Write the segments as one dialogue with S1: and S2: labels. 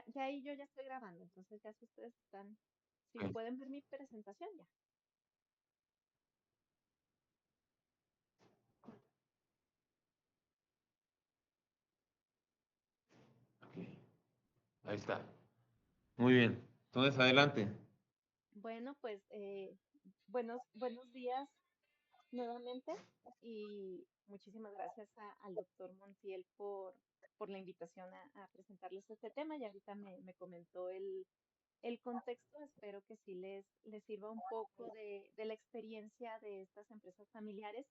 S1: Ya ahí yo ya estoy grabando, entonces ya si ustedes están, si
S2: Ok,
S1: pueden ver mi presentación ya.
S2: ok. Ahí está. Muy bien. Entonces, adelante.
S1: Bueno, pues buenos días nuevamente y muchísimas gracias al doctor Montiel por la invitación a presentarles este tema. Y ahorita me comentó el contexto. Espero que sí les sirva un poco de la experiencia de estas empresas familiares.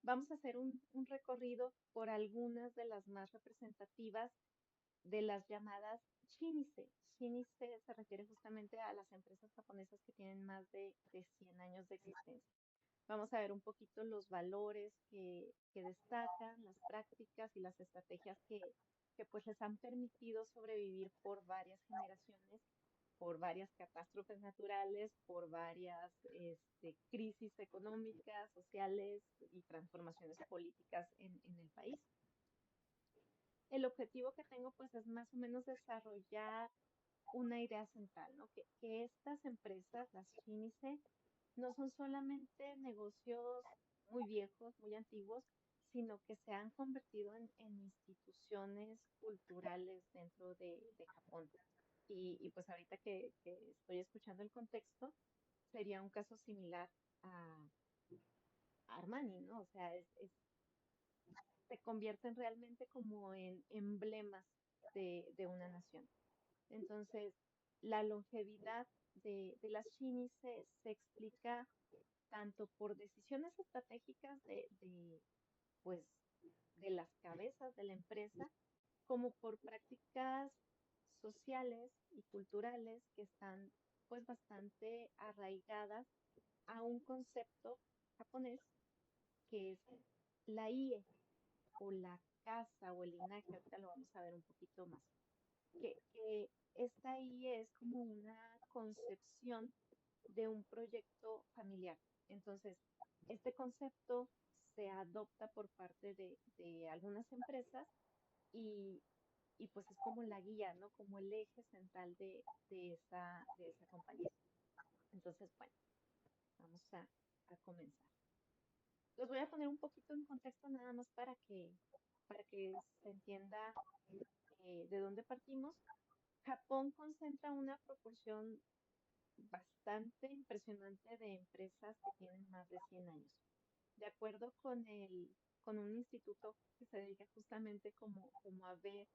S1: Vamos a hacer un recorrido por algunas de las más representativas de las llamadas Shinise. Shinise se refiere justamente a las empresas japonesas que tienen más de 100 años de existencia. Vamos a ver un poquito los valores que destacan, las prácticas y las estrategias que pues les han permitido sobrevivir por varias generaciones, por varias catástrofes naturales, por varias crisis económicas, sociales y transformaciones políticas en el país. El objetivo que tengo pues es más o menos desarrollar una idea central, ¿no? Que estas empresas, las Shinise, no son solamente negocios muy viejos, muy antiguos, sino que se han convertido en instituciones culturales dentro de Japón. Y pues ahorita que estoy escuchando el contexto, sería un caso similar a Armani, ¿no? O sea, se convierten realmente como en emblemas de una nación. Entonces, la longevidad de las Shini se explica tanto por decisiones estratégicas pues, de las cabezas de la empresa, como por prácticas sociales y culturales que están pues bastante arraigadas a un concepto japonés que es la IE o la casa o el linaje. Ahorita lo vamos a ver un poquito más. Que esta IE es como una concepción de un proyecto familiar. Entonces, este concepto se adopta por parte de algunas empresas y, y pues es como la guía, ¿no? Como el eje central de esa compañía. Entonces, bueno, vamos a comenzar. Los voy a poner un poquito en contexto nada más para que se entienda de dónde partimos. Japón concentra una proporción bastante impresionante de empresas que tienen más de 100 años. De acuerdo con un instituto que se dedica justamente como a ver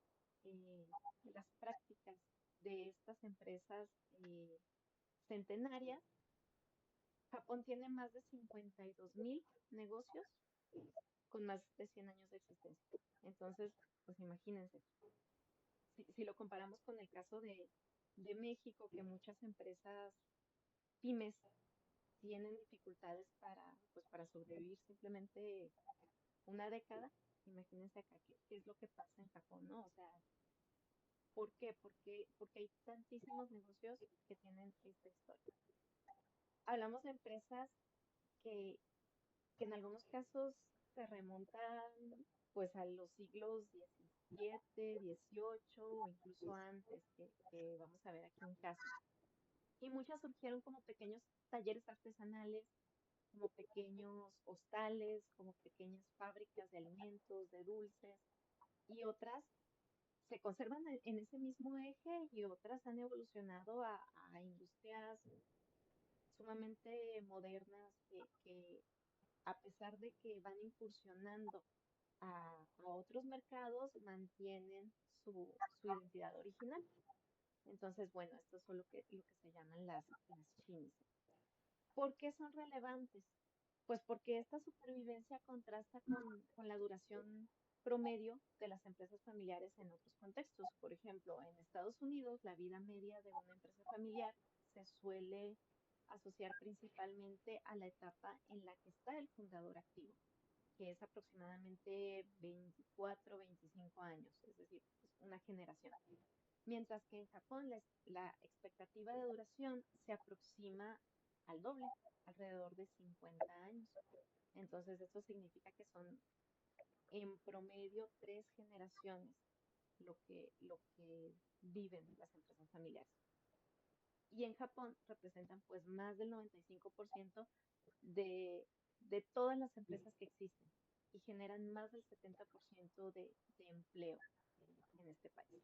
S1: las prácticas de estas empresas centenarias, Japón tiene más de 52.000 negocios con más de 100 años de existencia. Entonces, pues imagínense, si lo comparamos con el caso de México, que muchas empresas pymes tienen dificultades pues, para sobrevivir simplemente una década. Imagínense acá qué es lo que pasa en Japón, ¿no? O sea, ¿por qué? Porque hay tantísimos negocios que tienen esta historia. Hablamos de empresas que, que en algunos casos se remontan pues a los siglos XVII, XVIII o incluso antes, que vamos a ver aquí un caso. Y muchas surgieron como pequeños talleres artesanales, como pequeños hostales, como pequeñas fábricas de alimentos, de dulces, y otras se conservan en ese mismo eje y otras han evolucionado a industrias sumamente modernas que a pesar de que van incursionando a otros mercados, mantienen su identidad original. Entonces, bueno, esto es lo que se llaman las chinis. ¿Por qué son relevantes? Pues porque esta supervivencia contrasta con la duración promedio de las empresas familiares en otros contextos. Por ejemplo, en Estados Unidos, la vida media de una empresa familiar se suele asociar principalmente a la etapa en la que está el fundador activo, que es aproximadamente 24, 25 años, es decir, pues una generación. Mientras que en Japón la expectativa de duración se aproxima al doble, alrededor de 50 años. Entonces, esto significa que son en promedio 3 generaciones lo que viven las empresas familiares. Y en Japón representan pues más del 95% de, de todas las empresas que existen y generan más del 70% de empleo en este país.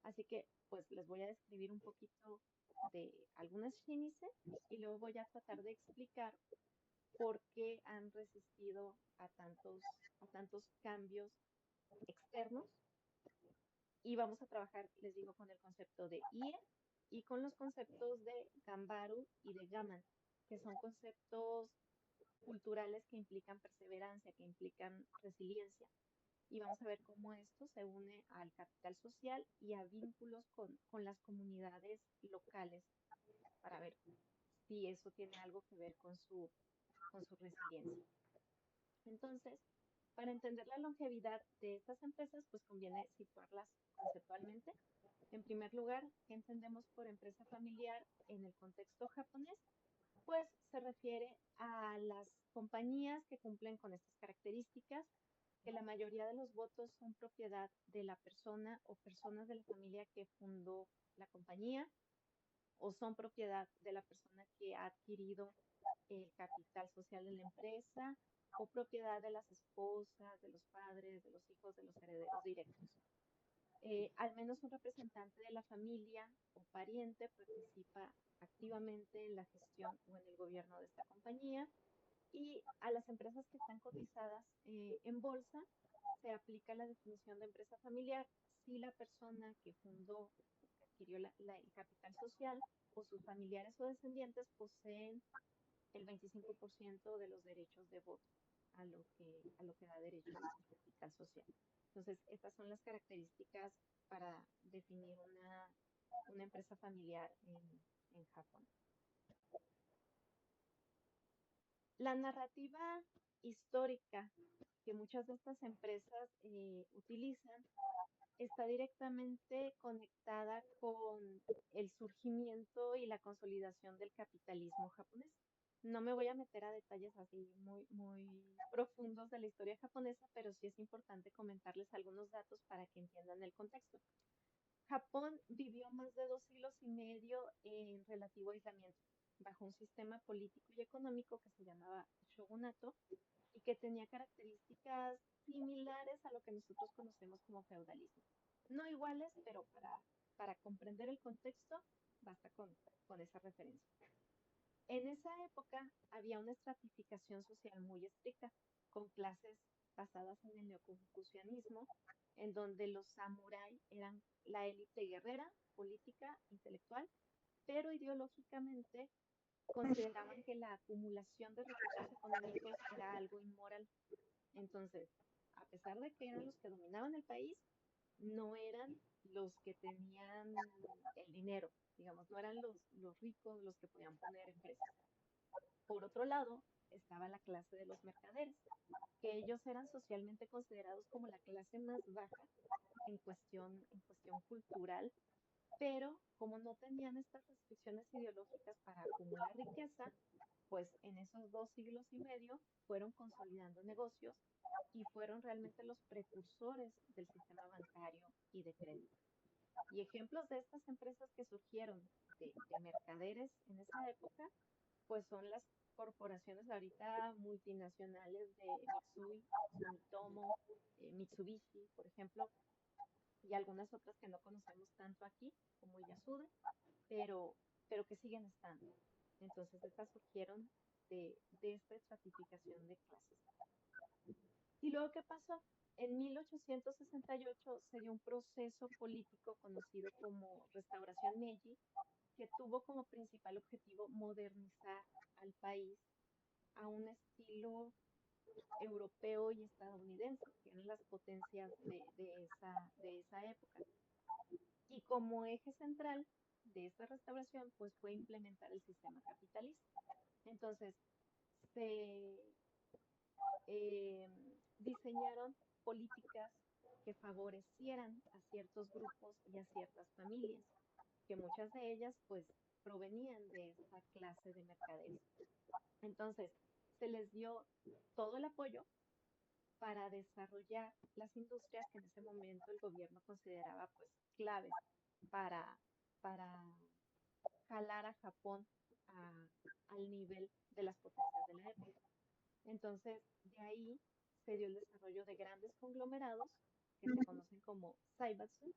S1: Así que pues les voy a describir un poquito de algunas Shinice y luego voy a tratar de explicar por qué han resistido a tantos cambios externos y vamos a trabajar, les digo, con el concepto de IE y con los conceptos de Gambaru y de Gaman, que son conceptos culturales que implican perseverancia, que implican resiliencia. Y vamos a ver cómo esto se une al capital social y a vínculos con las comunidades locales para ver si eso tiene algo que ver con su resiliencia. Entonces, para entender la longevidad de estas empresas, pues conviene situarlas conceptualmente. En primer lugar, ¿qué entendemos por empresa familiar en el contexto japonés? Pues se refiere a las compañías que cumplen con estas características, que la mayoría de los votos son propiedad de la persona o personas de la familia que fundó la compañía o son propiedad de la persona que ha adquirido el capital social de la empresa o propiedad de las esposas, de los padres, de los hijos, de los herederos directos. Al menos un representante de la familia o pariente participa activamente en la gestión o en el gobierno de esta compañía y a las empresas que están cotizadas en bolsa se aplica la definición de empresa familiar si la persona que fundó o que adquirió el capital social o sus familiares o descendientes poseen el 25% de los derechos de voto a lo que da derecho el capital social. Entonces, estas son las características para definir una empresa familiar en Japón. La narrativa histórica que muchas de estas empresas utilizan está directamente conectada con el surgimiento y la consolidación del capitalismo japonés. No me voy a meter a detalles así muy profundos de la historia japonesa, pero sí es importante comentarles algunos datos para que entiendan el contexto. Japón vivió más de 2 siglos y medio en relativo aislamiento, bajo un sistema político y económico que se llamaba shogunato y que tenía características similares a lo que nosotros conocemos como feudalismo. No iguales, pero para comprender el contexto basta con esa referencia. En esa época había una estratificación social muy estricta, con clases basadas en el neoconfucianismo, en donde los samuráis eran la élite guerrera, política, intelectual, pero ideológicamente consideraban que la acumulación de recursos económicos era algo inmoral. Entonces, a pesar de que eran los que dominaban el país, no eran los que tenían el dinero, digamos, no eran los ricos los que podían poner empresas. Por otro lado, estaba la clase de los mercaderes, que ellos eran socialmente considerados como la clase más baja en cuestión cultural, pero como no tenían estas restricciones ideológicas para acumular riqueza, pues en esos 2 siglos y medio fueron consolidando negocios y fueron realmente los precursores del sistema bancario y de crédito. Y ejemplos de estas empresas que surgieron de mercaderes en esa época, pues son las corporaciones ahorita multinacionales de Mitsui, Sumitomo, Mitsubishi, por ejemplo, y algunas otras que no conocemos tanto aquí, como Yasuda, pero que siguen estando. Entonces, estas surgieron de esta estratificación de clases. ¿Y luego qué pasó? En 1868 se dio un proceso político conocido como Restauración Meiji, que tuvo como principal objetivo modernizar al país a un estilo europeo y estadounidense, que eran las potencias de esa época. Y como eje central de esta restauración, pues fue implementar el sistema capitalista. Entonces, se eh, diseñaron políticas que favorecieran a ciertos grupos y a ciertas familias, que muchas de ellas pues provenían de esta clase de mercaderes. Entonces, se les dio todo el apoyo para desarrollar las industrias que en ese momento el gobierno consideraba pues claves. para, para jalar a Japón a- al nivel de las potencias de la época. Entonces, de ahí se dio el desarrollo de grandes conglomerados que se conocen como Zaibatsu,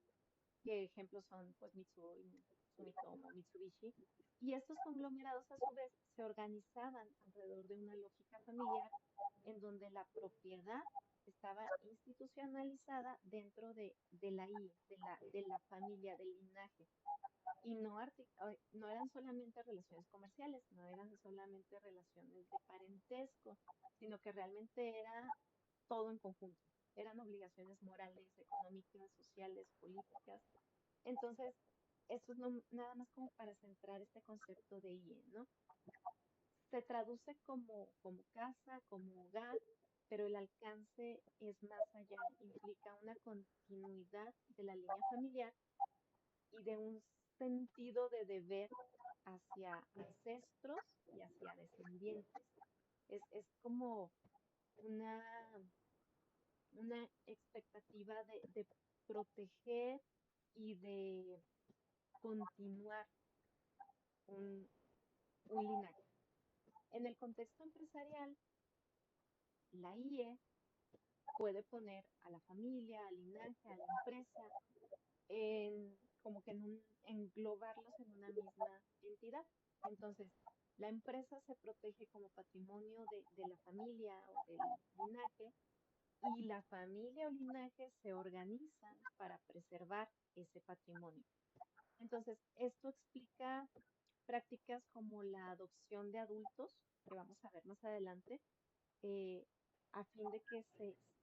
S1: que ejemplos son pues Mitsui, Sumitomo, Mitsubishi, y estos conglomerados a su vez se organizaban alrededor de una lógica familiar en donde la propiedad estaba institucionalizada dentro de la I, de la familia, del linaje, y no eran solamente relaciones comerciales, no eran solamente relaciones de parentesco, sino que realmente era todo en conjunto. Eran obligaciones morales, económicas, sociales, políticas. Entonces, esto es nada más como para centrar este concepto de IE, ¿no? Se traduce como casa, como hogar, pero el alcance es más allá, implica una continuidad de la línea familiar y de un sentido de deber hacia ancestros y hacia descendientes. Es como una, una expectativa de proteger y de continuar un, un linaje. En el contexto empresarial, la IE puede poner a la familia, al linaje, a la empresa, como que englobarlos en una misma entidad. Entonces, la empresa se protege como patrimonio de la familia o del linaje y la familia o linaje se organizan para preservar ese patrimonio. Entonces, esto explica prácticas como la adopción de adultos, que vamos a ver más adelante, eh, a fin de que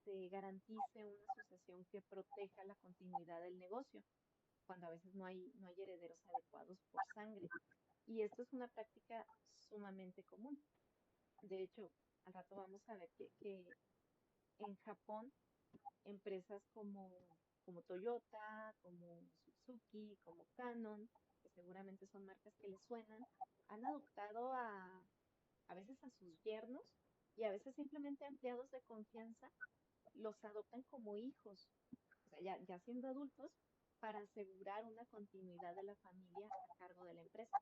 S1: se garantice una sucesión que proteja la continuidad del negocio, cuando a veces no hay herederos adecuados por sangre. Y esto es una práctica sumamente común. De hecho, al rato vamos a ver que en Japón empresas como Toyota, como Suzuki, como Canon, que seguramente son marcas que les suenan, han adoptado a veces a sus yernos y a veces simplemente a empleados de confianza los adoptan como hijos, o sea, ya siendo adultos, para asegurar una continuidad de la familia a cargo de la empresa.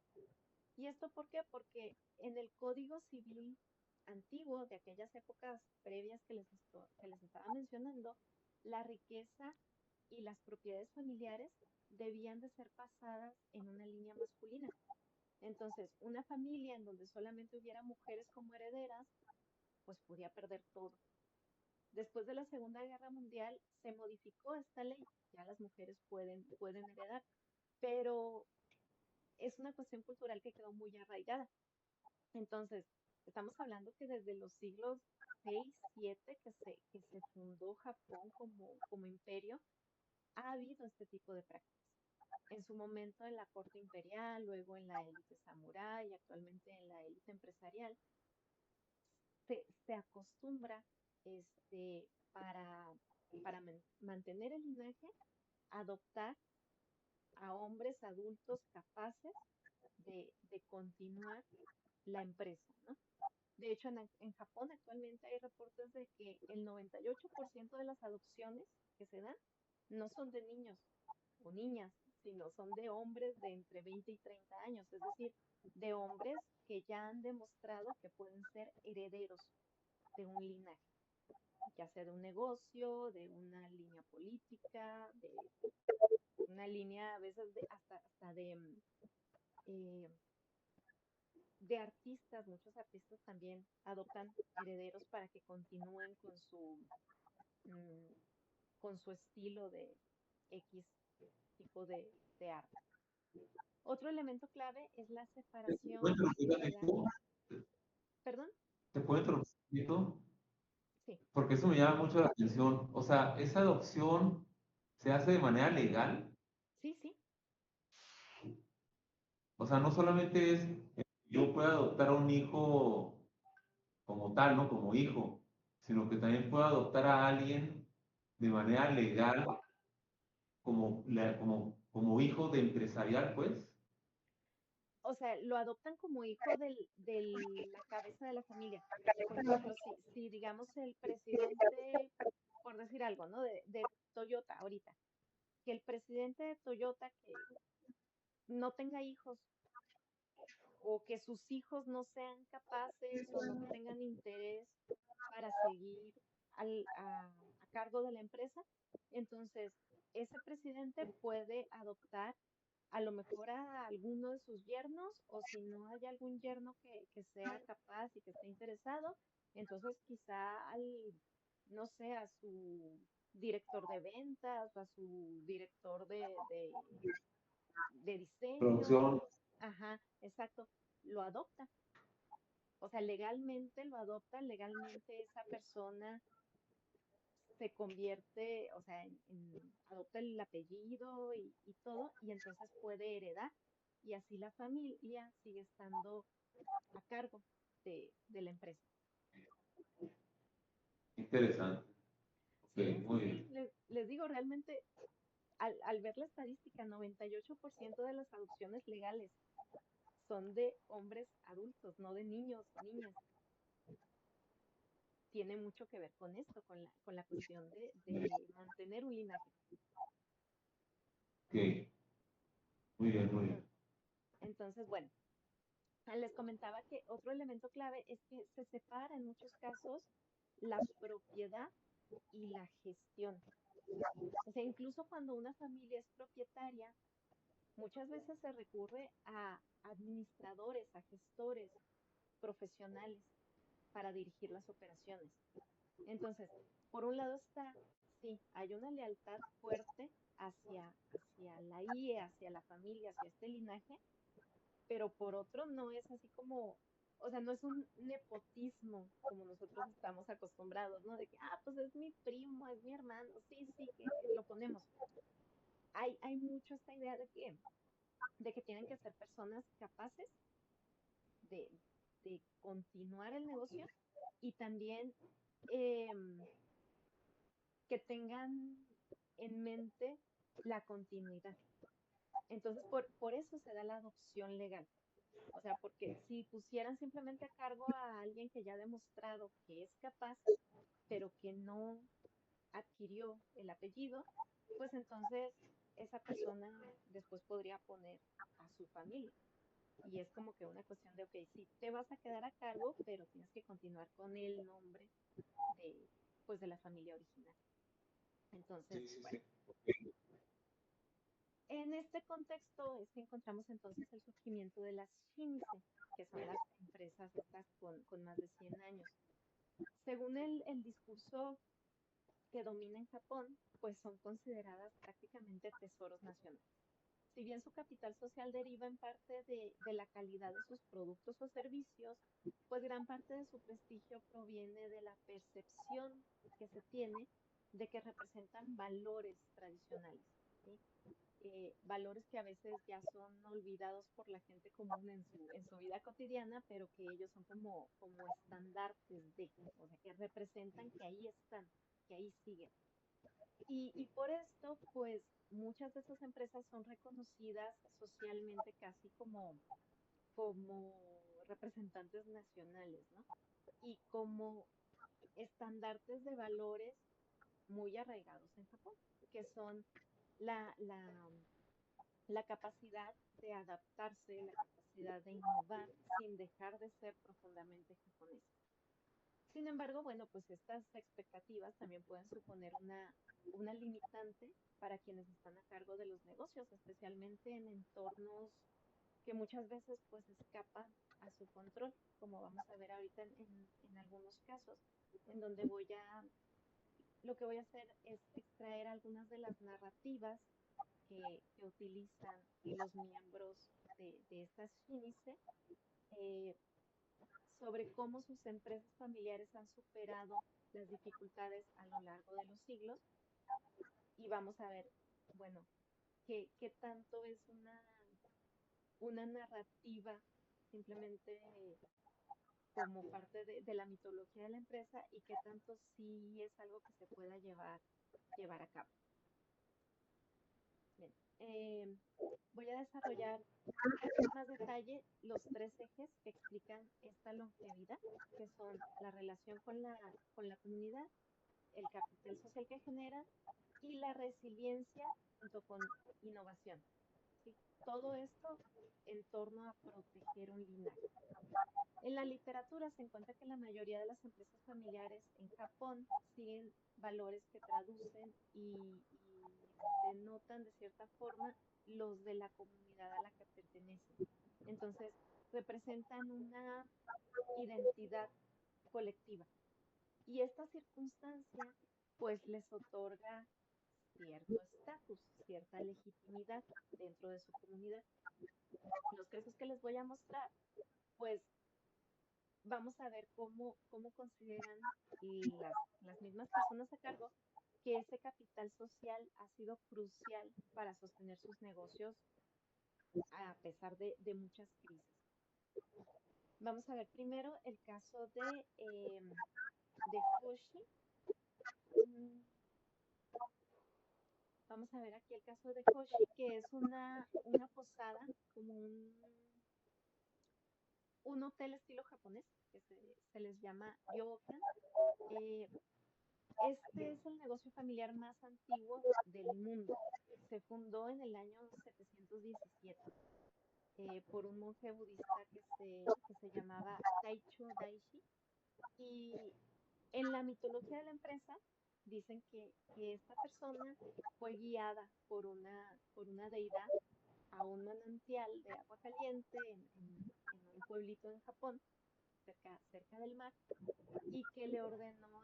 S1: ¿Y esto por qué? Porque en el Código Civil antiguo, de aquellas épocas previas que les estaba mencionando, la riqueza y las propiedades familiares debían de ser pasadas en una línea masculina. Entonces, una familia en donde solamente hubiera mujeres como herederas, pues podía perder todo. Después de la Segunda Guerra Mundial se modificó esta ley, ya las mujeres pueden heredar, pero es una cuestión cultural que quedó muy arraigada. Entonces, estamos hablando que desde los siglos 6, 7, que se fundó Japón como imperio, ha habido este tipo de prácticas. En su momento en la corte imperial, luego en la élite samurái, actualmente en la élite empresarial, se acostumbra para mantener el linaje, adoptar a hombres adultos capaces de continuar la empresa, ¿no? De hecho, en Japón actualmente hay reportes de que el 98% de las adopciones que se dan no son de niños o niñas, sino son de hombres de entre 20 y 30 años, es decir, de hombres que ya han demostrado que pueden ser herederos de un linaje, ya sea de un negocio, de una línea política, de una línea a veces hasta eh, de artistas. Muchos artistas también adoptan herederos para que continúen mm, con su estilo de X tipo de arte. Otro elemento clave es la
S2: ¿Puedo
S1: separación
S2: interrumpir
S1: de la...
S2: tantito?
S1: ¿Perdón?
S2: ¿Te puedo interrumpir tantito?
S1: Sí,
S2: Porque eso me llama mucho la atención. O sea, ¿esa adopción se hace de manera legal?
S1: sí, sí,
S2: O sea, no
S1: sí.
S2: solamente es yo puedo adoptar a un hijo como tal, ¿no? Como hijo, sino que también puedo adoptar a alguien de manera legal como hijo de empresarial, pues.
S1: O sea, lo adoptan como hijo de la cabeza de la familia. Por ejemplo, si digamos el presidente, por decir algo, ¿no? De Toyota ahorita. que el presidente de Toyota que no tenga hijos o que sus hijos no sean capaces o no tengan interés para seguir a cargo de la empresa, entonces ese presidente puede adoptar a lo mejor a alguno de sus yernos, o si no hay algún yerno que sea capaz y que esté interesado, entonces quizá no sé, a su director de ventas, a su director de diseño,
S2: Producción,
S1: ajá, exacto, lo adopta. O sea, legalmente lo adopta, legalmente esa persona se convierte, o sea, adopta el apellido y todo, y entonces puede heredar. Y así la familia sigue estando a cargo de la empresa.
S2: interesante. Ok,
S1: Sí, sí,
S2: muy
S1: sí,
S2: bien.
S1: les digo, realmente, al ver la estadística, 98% de las adopciones legales son de hombres adultos, no de niños o niñas. Tiene mucho que ver con esto, con la cuestión de mantener un linaje.
S2: Ok, muy bien, muy bien.
S1: Entonces, entonces, bueno, les comentaba que otro elemento clave es que se separa en muchos casos la propiedad y la gestión. O sea, incluso cuando una familia es propietaria, muchas veces se recurre a administradores, a gestores profesionales para dirigir las operaciones. Entonces, por un lado está, sí, hay una lealtad fuerte hacia la IE, hacia la familia, hacia este linaje, pero por otro no es así como, o sea, no es un nepotismo como nosotros estamos acostumbrados, ¿no? De que, pues es mi primo, es mi hermano, sí, sí, que lo ponemos. Hay mucho esta idea de que tienen que ser personas capaces de, de continuar el negocio y también em, que tengan en mente la continuidad. Entonces, por eso se da la adopción legal. O sea, porque si pusieran simplemente a cargo a alguien que ya ha demostrado que es capaz, pero que no adquirió el apellido, pues entonces esa persona después podría poner a su familia. Y es como que una cuestión de, ok, sí, te vas a quedar a cargo, pero tienes que continuar con el nombre de, pues, de la familia original. Entonces,
S2: Sí, sí,
S1: bueno,
S2: sí. Ok.
S1: en este contexto es que encontramos entonces el surgimiento de las Shinse, que son las empresas estas con más de 100 años. Según el discurso que domina en Japón, pues son consideradas prácticamente tesoros nacionales. Si bien su capital social deriva en parte de la calidad de sus productos o servicios, pues gran parte de su prestigio proviene de la percepción que se tiene de que representan valores tradicionales, ¿sí? Valores que a veces ya son olvidados por la gente común en su vida cotidiana, pero que ellos son como estandartes de, o sea, que representan que ahí están, que ahí siguen. Y por esto, pues muchas de esas empresas son reconocidas socialmente casi como representantes nacionales, ¿no? Y como estandartes de valores muy arraigados en Japón, que son la, la, la capacidad de adaptarse, la capacidad de innovar sin dejar de ser profundamente japonesa. Sin embargo, bueno, pues estas expectativas también pueden suponer una limitante para quienes están a cargo de los negocios, especialmente en entornos que muchas veces pues escapan a su control, como vamos a ver ahorita en algunos casos, en donde lo que voy a hacer es extraer algunas de las narrativas que utilizan los miembros de estas Shinise eh, sobre cómo sus empresas familiares han superado las dificultades a lo largo de los siglos y vamos a ver, bueno, qué tanto es una narrativa simplemente como parte de la mitología de la empresa y qué tanto sí es algo que se pueda llevar a cabo. Bien, voy a desarrollar en más detalle los tres ejes que explican esta longevidad, que son la relación con la comunidad, el capital social que genera y la resiliencia junto con innovación, ¿sí? Todo esto en torno a proteger un linaje. En la literatura se encuentra que la mayoría de las empresas familiares en Japón siguen valores que traducen y denotan de cierta forma los de la comunidad a la que pertenecen. Entonces, representan una identidad colectiva. Y esta circunstancia, pues, les otorga cierto estatus, cierta legitimidad dentro de su comunidad. Los casos que les voy a mostrar, pues vamos a ver cómo consideran las mismas personas a cargo que ese capital social ha sido crucial para sostener sus negocios a pesar de muchas crisis. Vamos a ver primero el caso de Hoshi. Mm, Vamos a ver aquí el caso de Hoshi, que es una posada, como un hotel estilo japonés, que se les llama ryokan. Eh, Este es el negocio familiar más antiguo del mundo. Se fundó en el año 717 por un monje budista que se llamaba Taicho Daishi. Y en la mitología de la empresa dicen que esta persona fue guiada por una deidad a un manantial de agua caliente en un pueblito en Japón, cerca del mar, y que le ordenó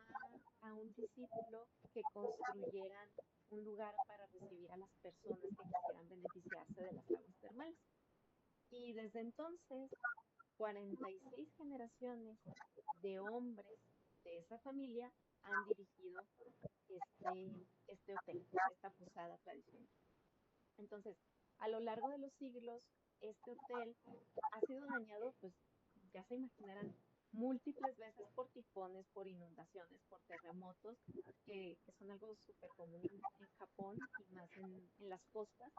S1: a un discípulo que construyeran un lugar para recibir a las personas que quisieran beneficiarse de las aguas termales. Y desde entonces, 46 generaciones de hombres de esa familia han dirigido este hotel, esta posada tradicional. Entonces, a lo largo de los siglos, este hotel ha sido dañado, pues ya se imaginarán, múltiples veces por tifones, por inundaciones, por terremotos, que son algo súper común en Japón y más en las costas.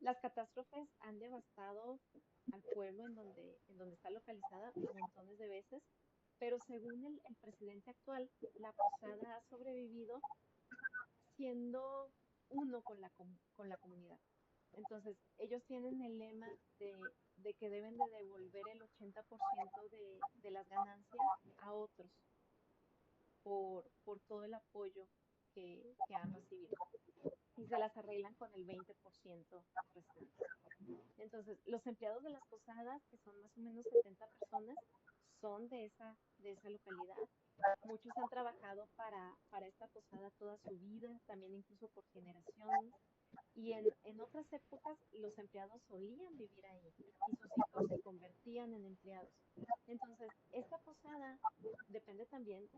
S1: Las catástrofes han devastado al pueblo en donde está localizada montones de veces, pero según el presidente actual, la posada ha sobrevivido siendo uno con la comunidad. Entonces, ellos tienen el lema de que deben de devolver el 80% de las ganancias a otros por todo el apoyo que han recibido y se las arreglan con el 20% restante. Entonces, los empleados de las posadas, que son más o menos 70 personas, son de esa localidad. Muchos han trabajado para esta posada toda su vida, también incluso por generaciones. Y en otras épocas los empleados solían vivir ahí y sus hijos se convertían en empleados. Entonces, esta posada depende también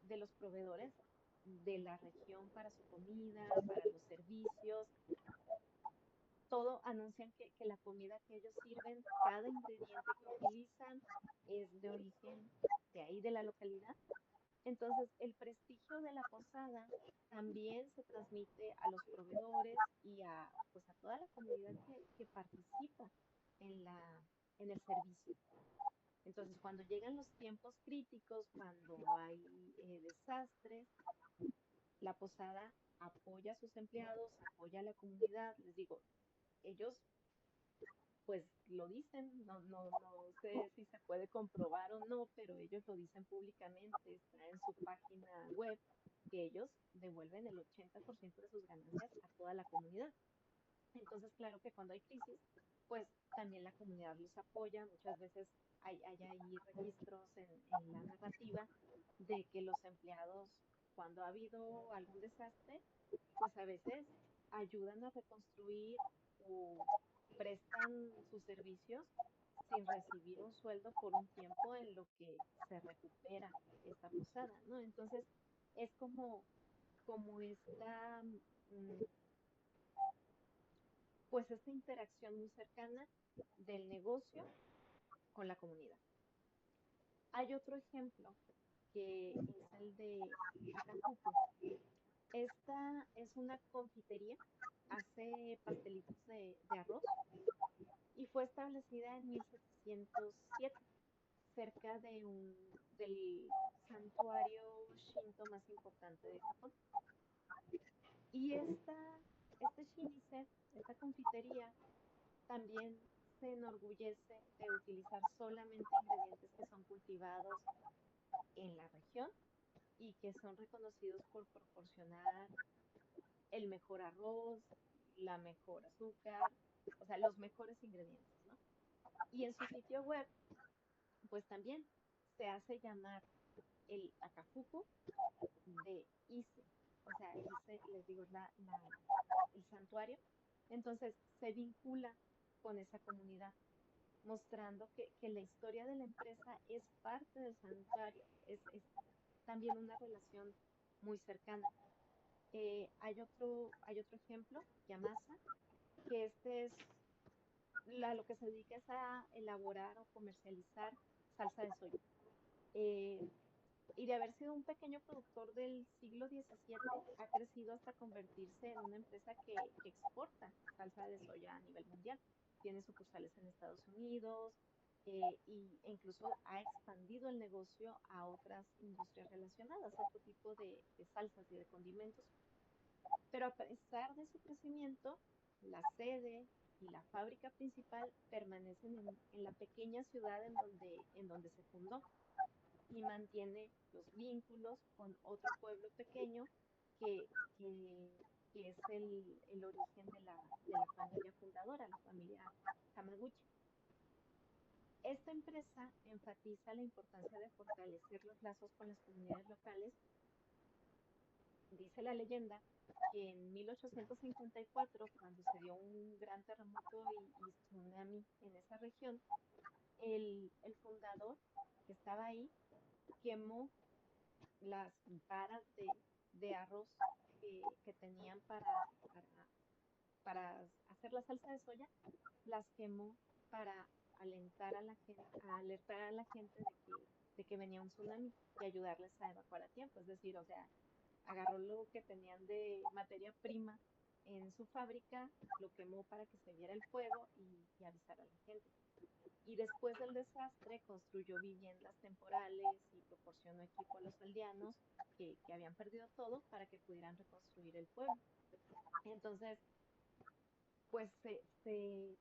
S1: de los proveedores de la región para su comida, para los servicios. Todo anuncian que la comida que ellos sirven, cada ingrediente que utilizan es de origen de ahí, de la localidad. Entonces, el prestigio de la posada también se transmite a los proveedores y pues a toda la comunidad que participa en en el servicio. Entonces, cuando llegan los tiempos críticos, cuando hay desastres, la posada apoya a sus empleados, apoya a la comunidad. Les digo, ellos pues lo dicen, no sé si se puede comprobar o no, pero ellos lo dicen públicamente, está en su página web, que ellos devuelven el 80% de sus ganancias a toda la comunidad. Entonces, claro que cuando hay crisis, pues también la comunidad los apoya. Muchas veces hay ahí registros en la narrativa de que los empleados, cuando ha habido algún desastre, pues a veces ayudan a reconstruir o prestan sus servicios sin recibir un sueldo por un tiempo en lo que se recupera esta posada, ¿no? Entonces, es como pues esta interacción muy cercana del negocio con la comunidad. Hay otro ejemplo que es el de Hakajuku. Esta es una confitería, hace pastelitos de arroz y fue establecida en 1707 cerca del santuario Shinto más importante de Japón. Y este Shiniset, esta confitería, también se enorgullece de utilizar solamente ingredientes que son cultivados en la región y que son reconocidos por proporcionar el mejor arroz, la mejor azúcar, o sea, los mejores ingredientes, ¿no? Y en su sitio web, pues también se hace llamar el Acapulco de Ise. O sea, Ise, les digo, es el santuario. Entonces, se vincula con esa comunidad, mostrando que la historia de la empresa es parte del santuario, es también una relación muy cercana. Hay otro ejemplo, Yamasa, que este es lo que se dedica es a elaborar o comercializar salsa de soya. Eh, y de haber sido un pequeño productor del siglo XVII, ha crecido hasta convertirse en una empresa que exporta salsa de soya a nivel mundial. Tiene sucursales en Estados Unidos e incluso ha expandido el negocio a otras industrias relacionadas, a otro tipo de salsas y de condimentos. Pero a pesar de su crecimiento, la sede y la fábrica principal permanecen en la pequeña ciudad en donde se fundó y mantiene los vínculos con otro pueblo pequeño que, que es el origen de la familia fundadora, la familia Hamaguchi. Esta empresa enfatiza la importancia de fortalecer los lazos con las comunidades locales. Dice la leyenda que en 1854, cuando se dio un gran terremoto y tsunami en esa región, el fundador que estaba ahí quemó las varas de arroz que tenían para hacer la salsa de soya, las quemó para alertar a la gente de que venía un tsunami y ayudarles a evacuar a tiempo. Es decir, o sea, agarró lo que tenían de materia prima en su fábrica, lo quemó para que se viera el fuego y avisar a la gente. Y después del desastre construyó viviendas temporales y proporcionó equipo a los aldeanos que habían perdido todo para que pudieran reconstruir el pueblo. Entonces, pues en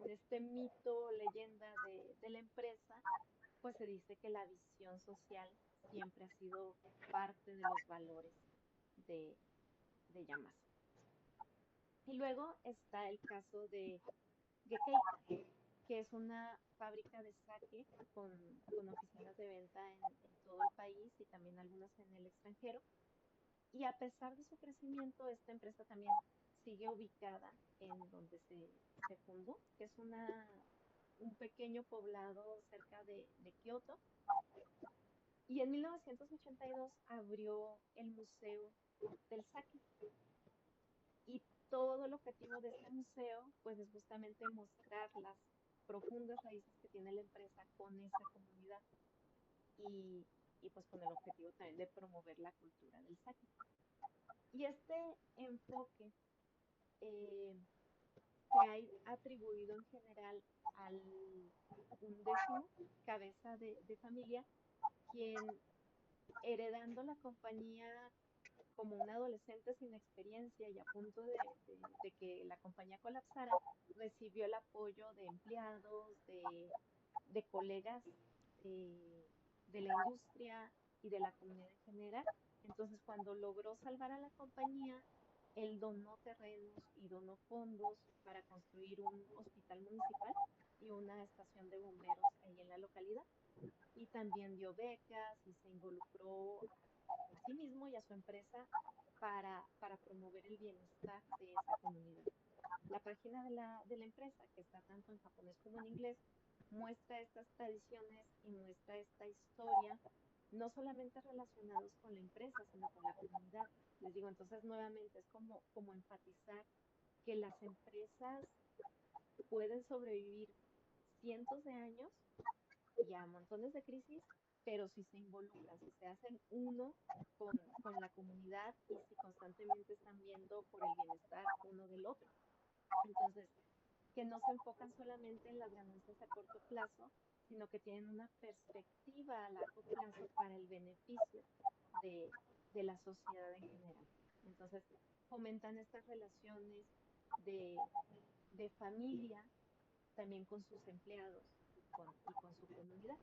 S1: este mito, leyenda de la empresa, pues se dice que la visión social siempre ha sido parte de los valores de, de Yamasa. Y luego está el caso de Gekeita, que es una fábrica de sake con oficinas de venta en todo el país y también algunas en el extranjero. Y a pesar de su crecimiento, esta empresa también sigue ubicada en donde se fundó, que es un pequeño poblado cerca de Kioto. Y en 1982 abrió el Museo del Sake. Y todo el objetivo de este museo, pues es justamente mostrar las profundas raíces que tiene la empresa con esa comunidad y, y pues con el objetivo también de promover la cultura del sake. Y este enfoque eh, se ha atribuido en general al undécimo cabeza de familia, quien heredando la compañía como un adolescente sin experiencia y a punto de que la compañía colapsara, recibió el apoyo de empleados, de colegas de la industria y de la comunidad en general. Entonces, cuando logró salvar a la compañía, él donó terrenos y donó fondos para construir un hospital municipal y una estación de bomberos ahí en la localidad. Y también dio becas y se involucró a sí mismo y a su empresa para promover el bienestar de esa comunidad. La página de la empresa, que está tanto en japonés como en inglés, muestra estas tradiciones y muestra esta historia, no solamente relacionados con la empresa, sino con la comunidad. Les digo, entonces nuevamente es como enfatizar que las empresas pueden sobrevivir cientos de años y a montones de crisis, pero si se involucran, si se hacen uno con la comunidad y si constantemente están viendo por el bienestar uno del otro. Entonces, que no se enfocan solamente en las ganancias a corto plazo, sino que tienen una perspectiva a largo plazo para el beneficio de, de la sociedad en general. Entonces, fomentan estas relaciones de, de familia también con sus empleados y con su comunidad.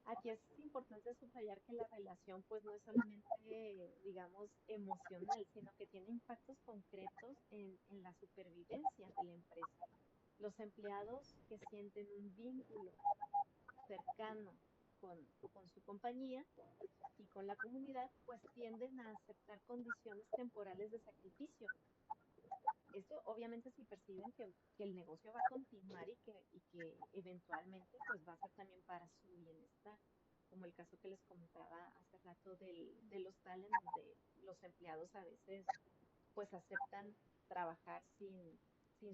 S1: Aquí es importante subrayar que la relación pues no es solamente, digamos, emocional, sino que tiene impactos concretos en la supervivencia de la empresa. Los empleados que sienten un vínculo cercano con su compañía y con la comunidad, pues tienden a aceptar condiciones temporales de sacrificio. Esto obviamente si perciben que el negocio va a continuar y que eventualmente pues va a ser también para su bienestar, como el caso que les comentaba hace rato del hostal en donde los empleados a veces pues aceptan trabajar sin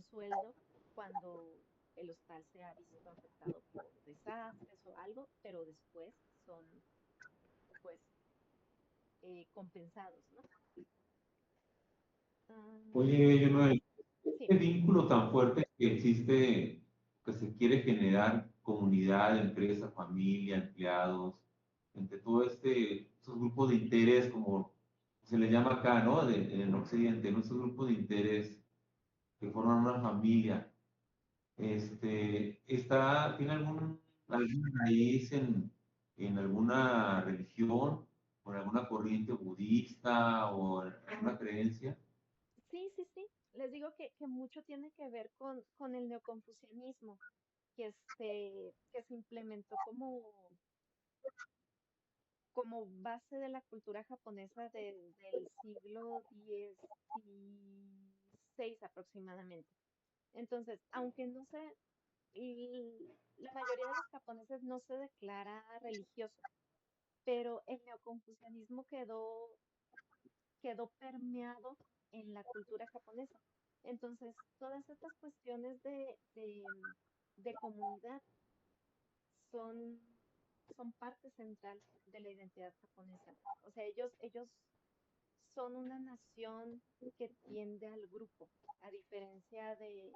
S1: sueldo cuando el hostal se ha visto afectado por desastres o algo, pero después son pues compensados, ¿no? Ah,
S2: Oye, yo no,
S1: sí.
S2: este vínculo tan fuerte que existe, que se quiere generar comunidad, empresa, familia, empleados, entre todo estos grupos de interés, como se le llama acá, ¿no? En el occidente, ¿no? Estos grupos de interés que forman una familia. ¿Tiene alguna raíz en alguna religión o en alguna corriente budista o en alguna creencia?
S1: Sí, sí, sí. Les digo que mucho tiene que ver con el neoconfucianismo, que se implementó como base de la cultura japonesa desde el siglo XVI aproximadamente. Entonces, aunque no se, la mayoría de los japoneses no se declara religioso, pero el neoconfucianismo quedó permeado en la cultura japonesa. Entonces, todas estas cuestiones de comunidad son, son parte central de la identidad japonesa. O sea, ellos son una nación que tiende al grupo, a diferencia del,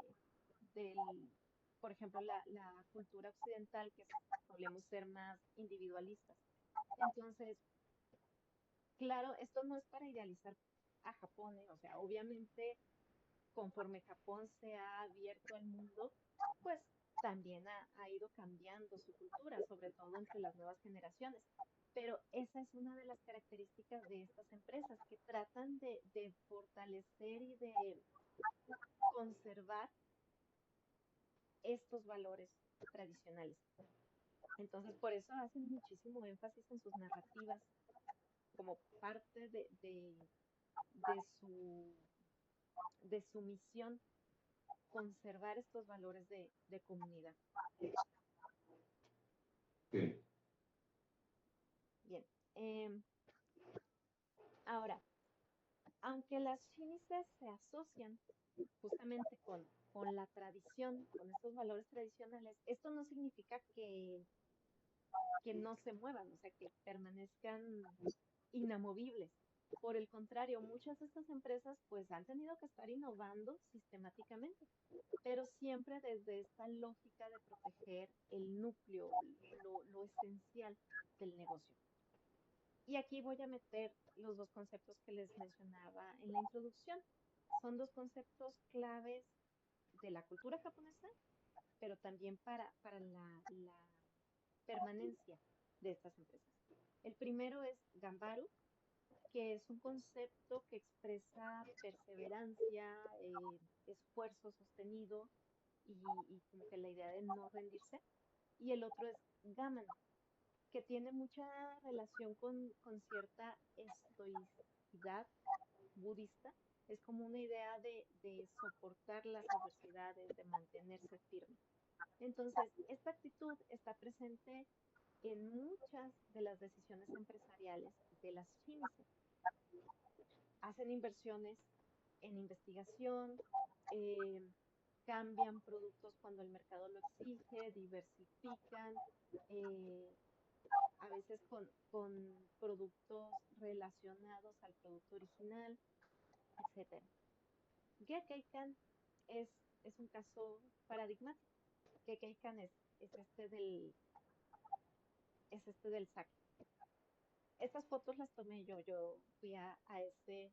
S1: por ejemplo, la cultura occidental, que solemos ser más individualistas. Entonces, claro, esto no es para idealizar a Japón, ¿eh? O sea, obviamente conforme Japón se ha abierto al mundo, pues también ha ido cambiando su cultura, sobre todo entre las nuevas generaciones. Pero esa es una de las características de estas empresas, que tratan de fortalecer y de conservar estos valores tradicionales. Entonces, por eso hacen muchísimo énfasis en sus narrativas como parte de su, de su misión, conservar estos valores de comunidad.
S2: Sí.
S1: Bien, ahora, aunque las shinises se asocian justamente con la tradición, con estos valores tradicionales, esto no significa que no se muevan, o sea, que permanezcan inamovibles. Por el contrario, muchas de estas empresas pues han tenido que estar innovando sistemáticamente, pero siempre desde esta lógica de proteger el núcleo, lo esencial del negocio. Y aquí voy a meter los dos conceptos que les mencionaba en la introducción. Son dos conceptos claves de la cultura japonesa, pero también para la permanencia de estas empresas. El primero es Gambaru, que es un concepto que expresa perseverancia, esfuerzo sostenido y como que la idea de no rendirse. Y el otro es Gaman, que tiene mucha relación con cierta estoicidad budista. Es como una idea de soportar las adversidades, de mantenerse firme. Entonces, esta actitud está presente en muchas de las decisiones empresariales de las Shinises. Hacen inversiones en investigación, eh, cambian productos cuando el mercado lo exige, diversifican, eh, a veces con productos relacionados al producto original, etcétera. Gekkeikan es, es un caso paradigmático. Gekkeikan es este del sake. estas fotos las tomé yo, yo fui a ese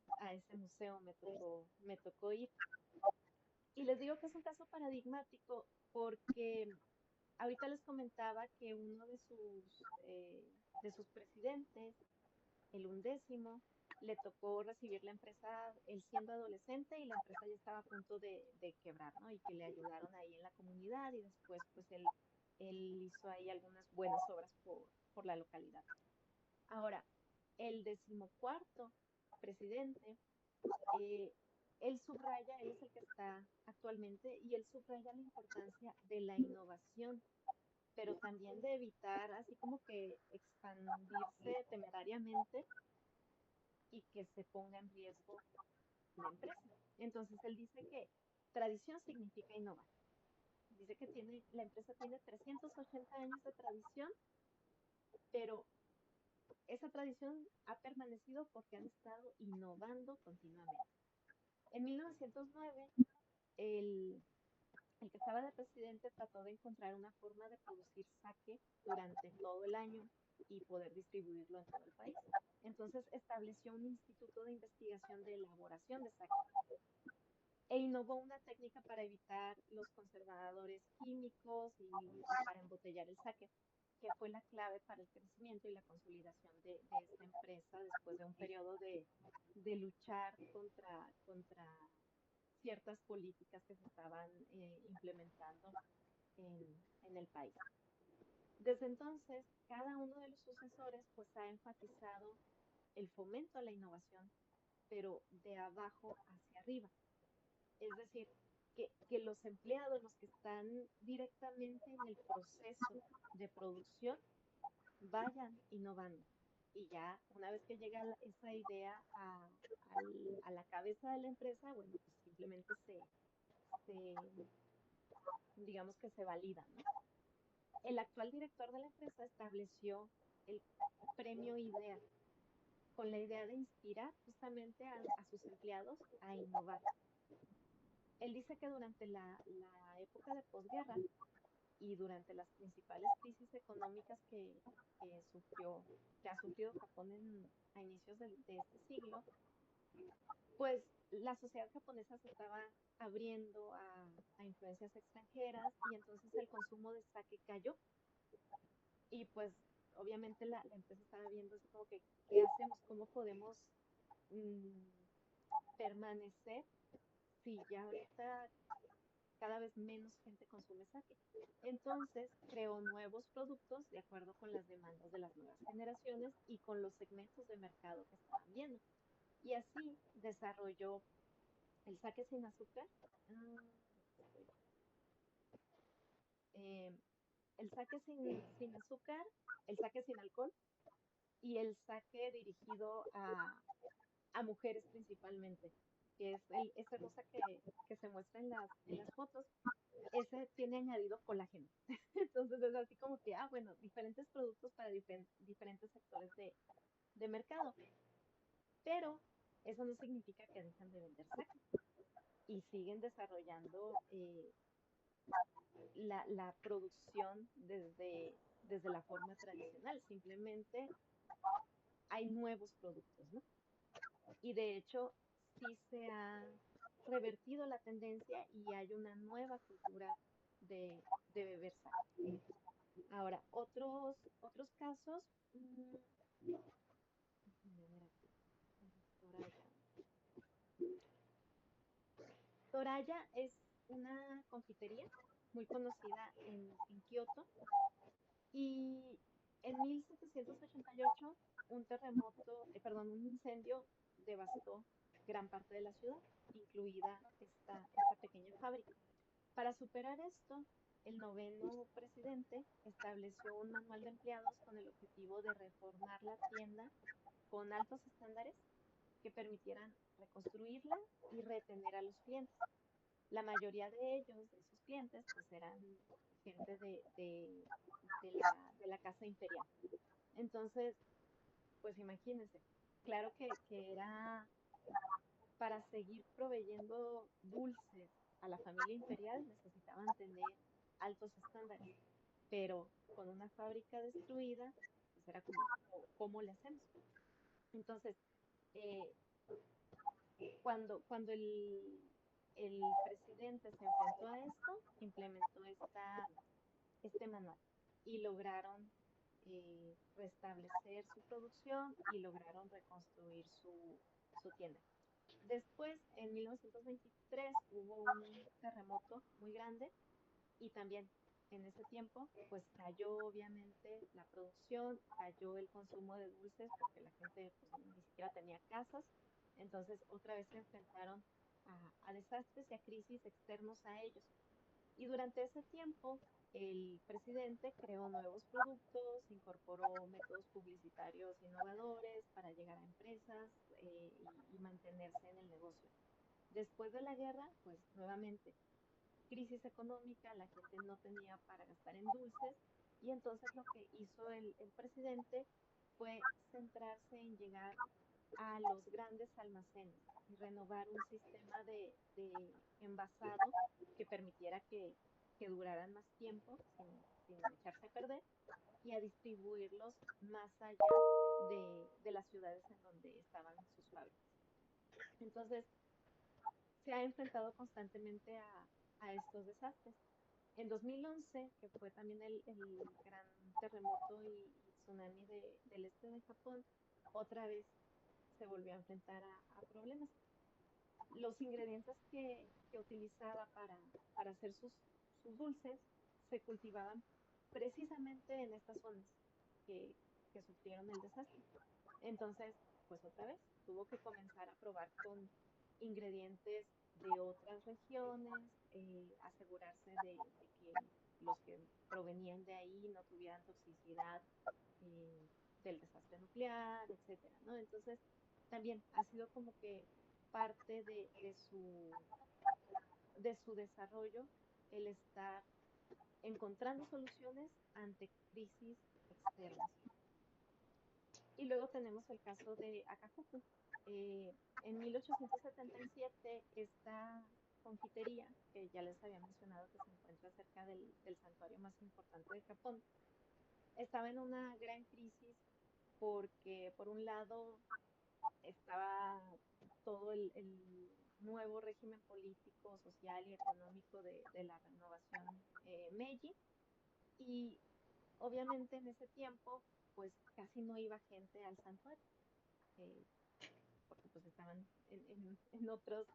S1: museo, me tocó ir. Y les digo que es un caso paradigmático porque ahorita les comentaba que uno de sus presidentes, el 11º, le tocó recibir la empresa él siendo adolescente y la empresa ya estaba a punto de quebrar, ¿no? Y que le ayudaron ahí en la comunidad y después pues él hizo ahí algunas buenas obras por la localidad. Ahora, el 14º presidente, eh, él es el que está actualmente y él subraya la importancia de la innovación, pero también de evitar así como que expandirse temerariamente y que se ponga en riesgo la empresa. Entonces él dice que tradición significa innovar. Dice que la empresa tiene 380 años de tradición, pero esa tradición ha permanecido porque han estado innovando continuamente. En 1909, el, el que estaba de presidente trató de encontrar una forma de producir sake durante todo el año y poder distribuirlo en todo el país. Entonces estableció un instituto de investigación de elaboración de sake e innovó una técnica para evitar los conservadores químicos y para embotellar el sake, que fue la clave para el crecimiento y la consolidación de esta empresa después de un periodo de luchar contra ciertas políticas que se estaban implementando en el país. Desde entonces, cada uno de los sucesores pues ha enfatizado el fomento a la innovación, pero de abajo hacia arriba. Es decir, que los empleados, los que están directamente en el proceso de producción, vayan innovando. Y ya una vez que llega esa idea a la cabeza de la empresa, bueno, pues simplemente se digamos que se valida, ¿no? El actual director de la empresa estableció el premio IDEA con la idea de inspirar justamente a sus empleados a innovar. Él dice que durante la época de posguerra y durante las principales crisis económicas que sufrió, que ha sufrido Japón a inicios de este siglo, pues la sociedad japonesa se estaba abriendo a influencias extranjeras y entonces el consumo de sake cayó y pues obviamente la empresa estaba viendo así como que, ¿qué hacemos? ¿Cómo podemos mm, permanecer si ya ahorita cada vez menos gente consume sake? Entonces creó nuevos productos de acuerdo con las demandas de las nuevas generaciones y con los segmentos de mercado que estaban viendo. Y así desarrolló el sake sin azúcar, aquí estoy, eh, el sake sin azúcar, el sake sin alcohol y el sake dirigido a mujeres principalmente, que es ese rosa que se muestra en las fotos, ese tiene añadido colágeno. Entonces es así como que, bueno, diferentes productos para diferentes sectores de mercado, pero eso no significa que dejan de vender sake y siguen desarrollando la producción desde la forma tradicional, simplemente hay nuevos productos, ¿no? Y de hecho, sí se ha revertido la tendencia y hay una nueva cultura de beber sake. Ahora, otros casos, déjenme ver aquí, Toraya. Toraya es una confitería muy conocida en Kioto y en 1788 un terremoto, perdón, un incendio devastó gran parte de la ciudad, incluida esta pequeña fábrica. Para superar esto, el 9º presidente estableció un manual de empleados con el objetivo de reformar la tienda con altos estándares que permitieran reconstruirla y retener a los clientes. La mayoría de ellos, de esos clientes, pues eran gente de la casa imperial. Entonces, pues imagínense, claro que era para seguir proveyendo dulces a la familia imperial, necesitaban tener altos estándares, pero con una fábrica destruida, pues era como, ¿cómo le hacemos? Entonces, eh, cuando el presidente se enfrentó a esto, implementó este manual y lograron restablecer su producción y lograron reconstruir su tienda. Después, en 1923, hubo un terremoto muy grande y también en ese tiempo, pues cayó obviamente la producción, cayó el consumo de dulces porque la gente pues, ni siquiera tenía casas. Entonces, otra vez se enfrentaron a desastres y a crisis externos a ellos. Y durante ese tiempo, el presidente creó nuevos productos, incorporó métodos publicitarios innovadores para llegar a empresas y mantenerse en el negocio. Después de la guerra, pues nuevamente crisis económica, la gente no tenía para gastar en dulces y entonces lo que hizo el presidente fue centrarse en llegar a los grandes almacenes y renovar un sistema de envasado que permitiera que duraran más tiempo sin echarse a perder y a distribuirlos más allá de las ciudades en donde estaban sus fábricas. Entonces, se ha enfrentado constantemente a estos desastres. En 2011, que fue también el gran terremoto y tsunami del este de Japón, otra vez se volvió a enfrentar a problemas. Los ingredientes que utilizaba para hacer sus dulces se cultivaban precisamente en estas zonas que, que sufrieron el desastre. Entonces, pues otra vez, tuvo que comenzar a probar con ingredientes de otras regiones, asegurarse de que los que provenían de ahí no tuvieran toxicidad del desastre nuclear, etcétera, ¿no? Entonces, también ha sido como que parte de su desarrollo el estar encontrando soluciones ante crisis externas. Y luego tenemos el caso de Acapulco. En 1877, esta confitería, que ya les había mencionado que se encuentra cerca del santuario más importante de Japón, estaba en una gran crisis porque, por un lado, estaba todo el nuevo régimen político, social y económico de la renovación Meiji, y obviamente en ese tiempo, pues casi no iba gente al santuario. eh, Porque pues estaban en otros,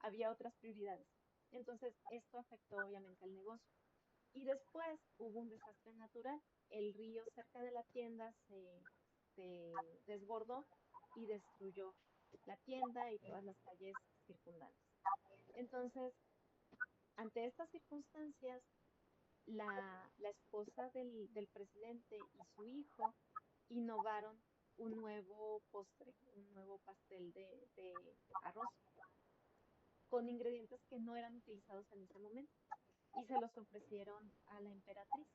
S1: había otras prioridades. Entonces, esto afectó obviamente al negocio. Y después hubo un desastre natural. El río cerca de la tienda se desbordó y destruyó la tienda y todas las calles circundantes. Entonces, ante estas circunstancias, la esposa del presidente y su hijo innovaron un nuevo postre, un nuevo pastel de arroz con ingredientes que no eran utilizados en ese momento y se los ofrecieron a la emperatriz.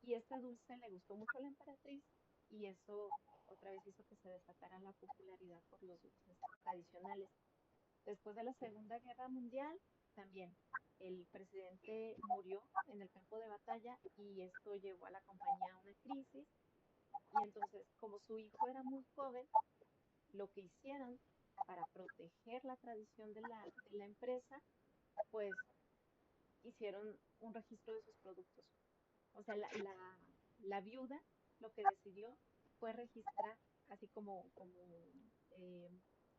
S1: Y este dulce le gustó mucho a la emperatriz y eso otra vez hizo que se desatara la popularidad por los dulces tradicionales. Después de la Segunda Guerra Mundial, también el presidente murió en el campo de batalla y esto llevó a la compañía a una crisis. Y entonces, como su hijo era muy joven, lo que hicieron para proteger la tradición de la empresa, pues hicieron un registro de sus productos. O sea, la viuda lo que decidió fue registrar, así como eh,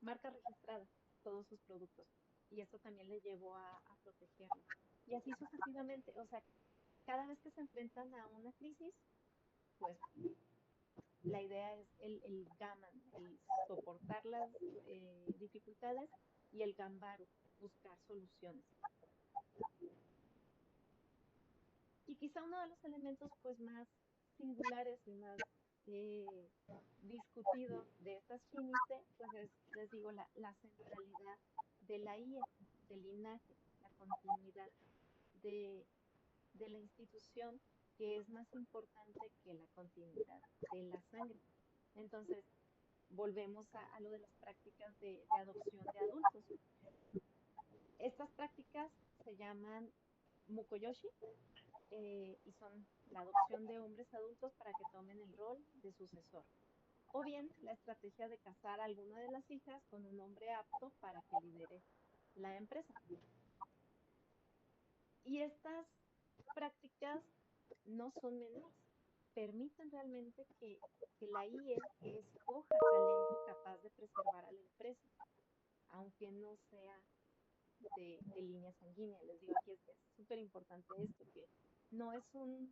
S1: marca registrada, todos sus productos. Y esto también le llevó a protegerlo. Y así sucesivamente, o sea, cada vez que se enfrentan a una crisis, pues la idea es el gaman, el soportar las dificultades y el gambaru, buscar soluciones. Y quizá uno de los elementos pues más singulares y más eh, discutido de estas Shinice, pues es, les digo, la centralidad de la IE, del linaje, la continuidad de, de la institución que es más importante que la continuidad de la sangre. Entonces, volvemos a lo de las prácticas de adopción de adultos. Estas prácticas se llaman mukoyoshi y son la adopción de hombres adultos para que tomen el rol de sucesor, o bien la estrategia de casar a alguna de las hijas con un hombre apto para que lidere la empresa. Y estas prácticas no son menores, permiten realmente que la IE escoja talento capaz de preservar a la empresa, aunque no sea de línea sanguínea. Les digo, aquí es súper importante esto, que no es un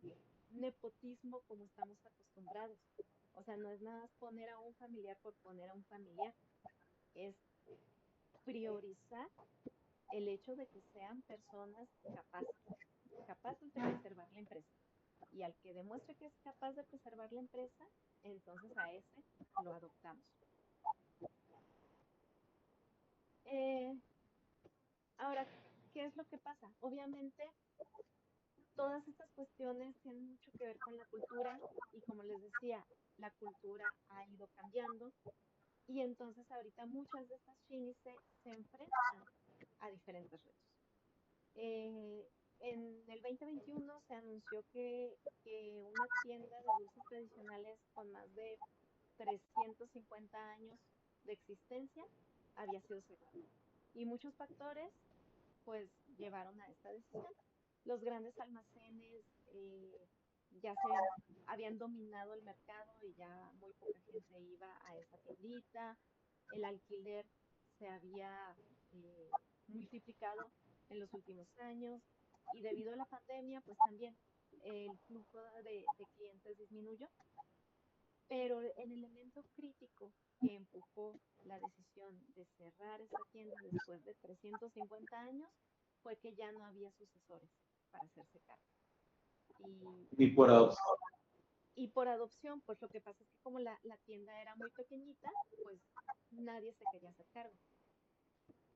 S1: nepotismo como estamos acostumbrados. O sea, no es nada más poner a un familiar por poner a un familiar, es priorizar el hecho de que sean personas capaces de preservar la empresa. Y al que demuestre que es capaz de preservar la empresa, entonces a ese lo adoptamos. Eh, Ahora, ¿qué es lo que pasa? Obviamente, todas estas cuestiones tienen mucho que ver con la cultura y como les decía, la cultura ha ido cambiando y entonces ahorita muchas de estas chinis se enfrentan a diferentes retos. Eh, en el 2021 se anunció que una tienda de dulces tradicionales con más de 350 años de existencia había sido cerrada. Y muchos factores pues llevaron a esta decisión. Los grandes almacenes ya habían dominado el mercado y ya muy poca gente iba a esa tiendita. El alquiler se había multiplicado en los últimos años y debido a la pandemia, pues también el flujo de clientes disminuyó. Pero el elemento crítico que empujó la decisión de cerrar esa tienda después de 350 años fue que ya no había sucesores para hacerse cargo. Y,
S2: Ni por adopción.
S1: y por adopción, pues lo que pasa es que como la tienda era muy pequeñita, pues nadie se quería hacer cargo,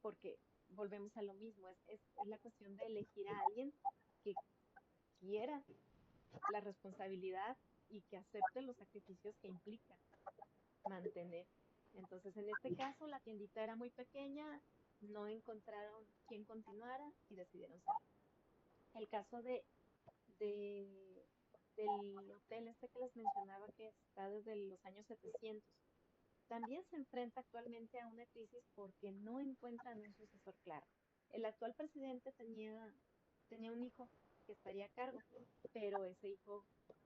S1: porque volvemos a lo mismo, es la cuestión de elegir a alguien que quiera la responsabilidad y que acepte los sacrificios que implica mantener. Entonces, en este caso, la tiendita era muy pequeña, no encontraron quién continuara y decidieron cerrar. El caso de, del hotel este que les mencionaba que está desde los años 700, también se enfrenta actualmente a una crisis porque no encuentran un sucesor claro. El actual presidente tenía un hijo que estaría a cargo, pero ese hijo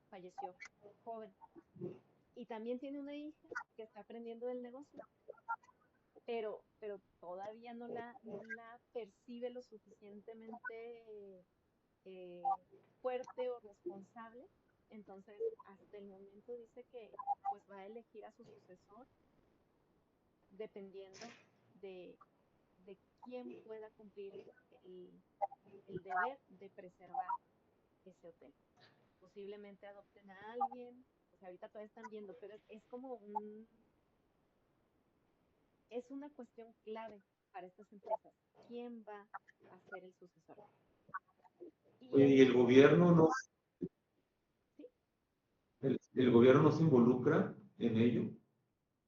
S1: falleció joven. Y también tiene una hija que está aprendiendo del negocio, pero todavía no la percibe lo suficientemente fuerte o responsable. Entonces, hasta el momento dice que pues va a elegir a su sucesor dependiendo de, de quién pueda cumplir el, el deber de preservar ese hotel. Posiblemente adopten a alguien, o sea, ahorita todavía están viendo, pero es como es una cuestión clave para estas empresas. ¿Quién va a ser el sucesor? Y
S2: Oye,
S1: en
S2: ¿y el
S1: este,
S2: gobierno no,
S1: sí,
S2: el gobierno no se involucra en ello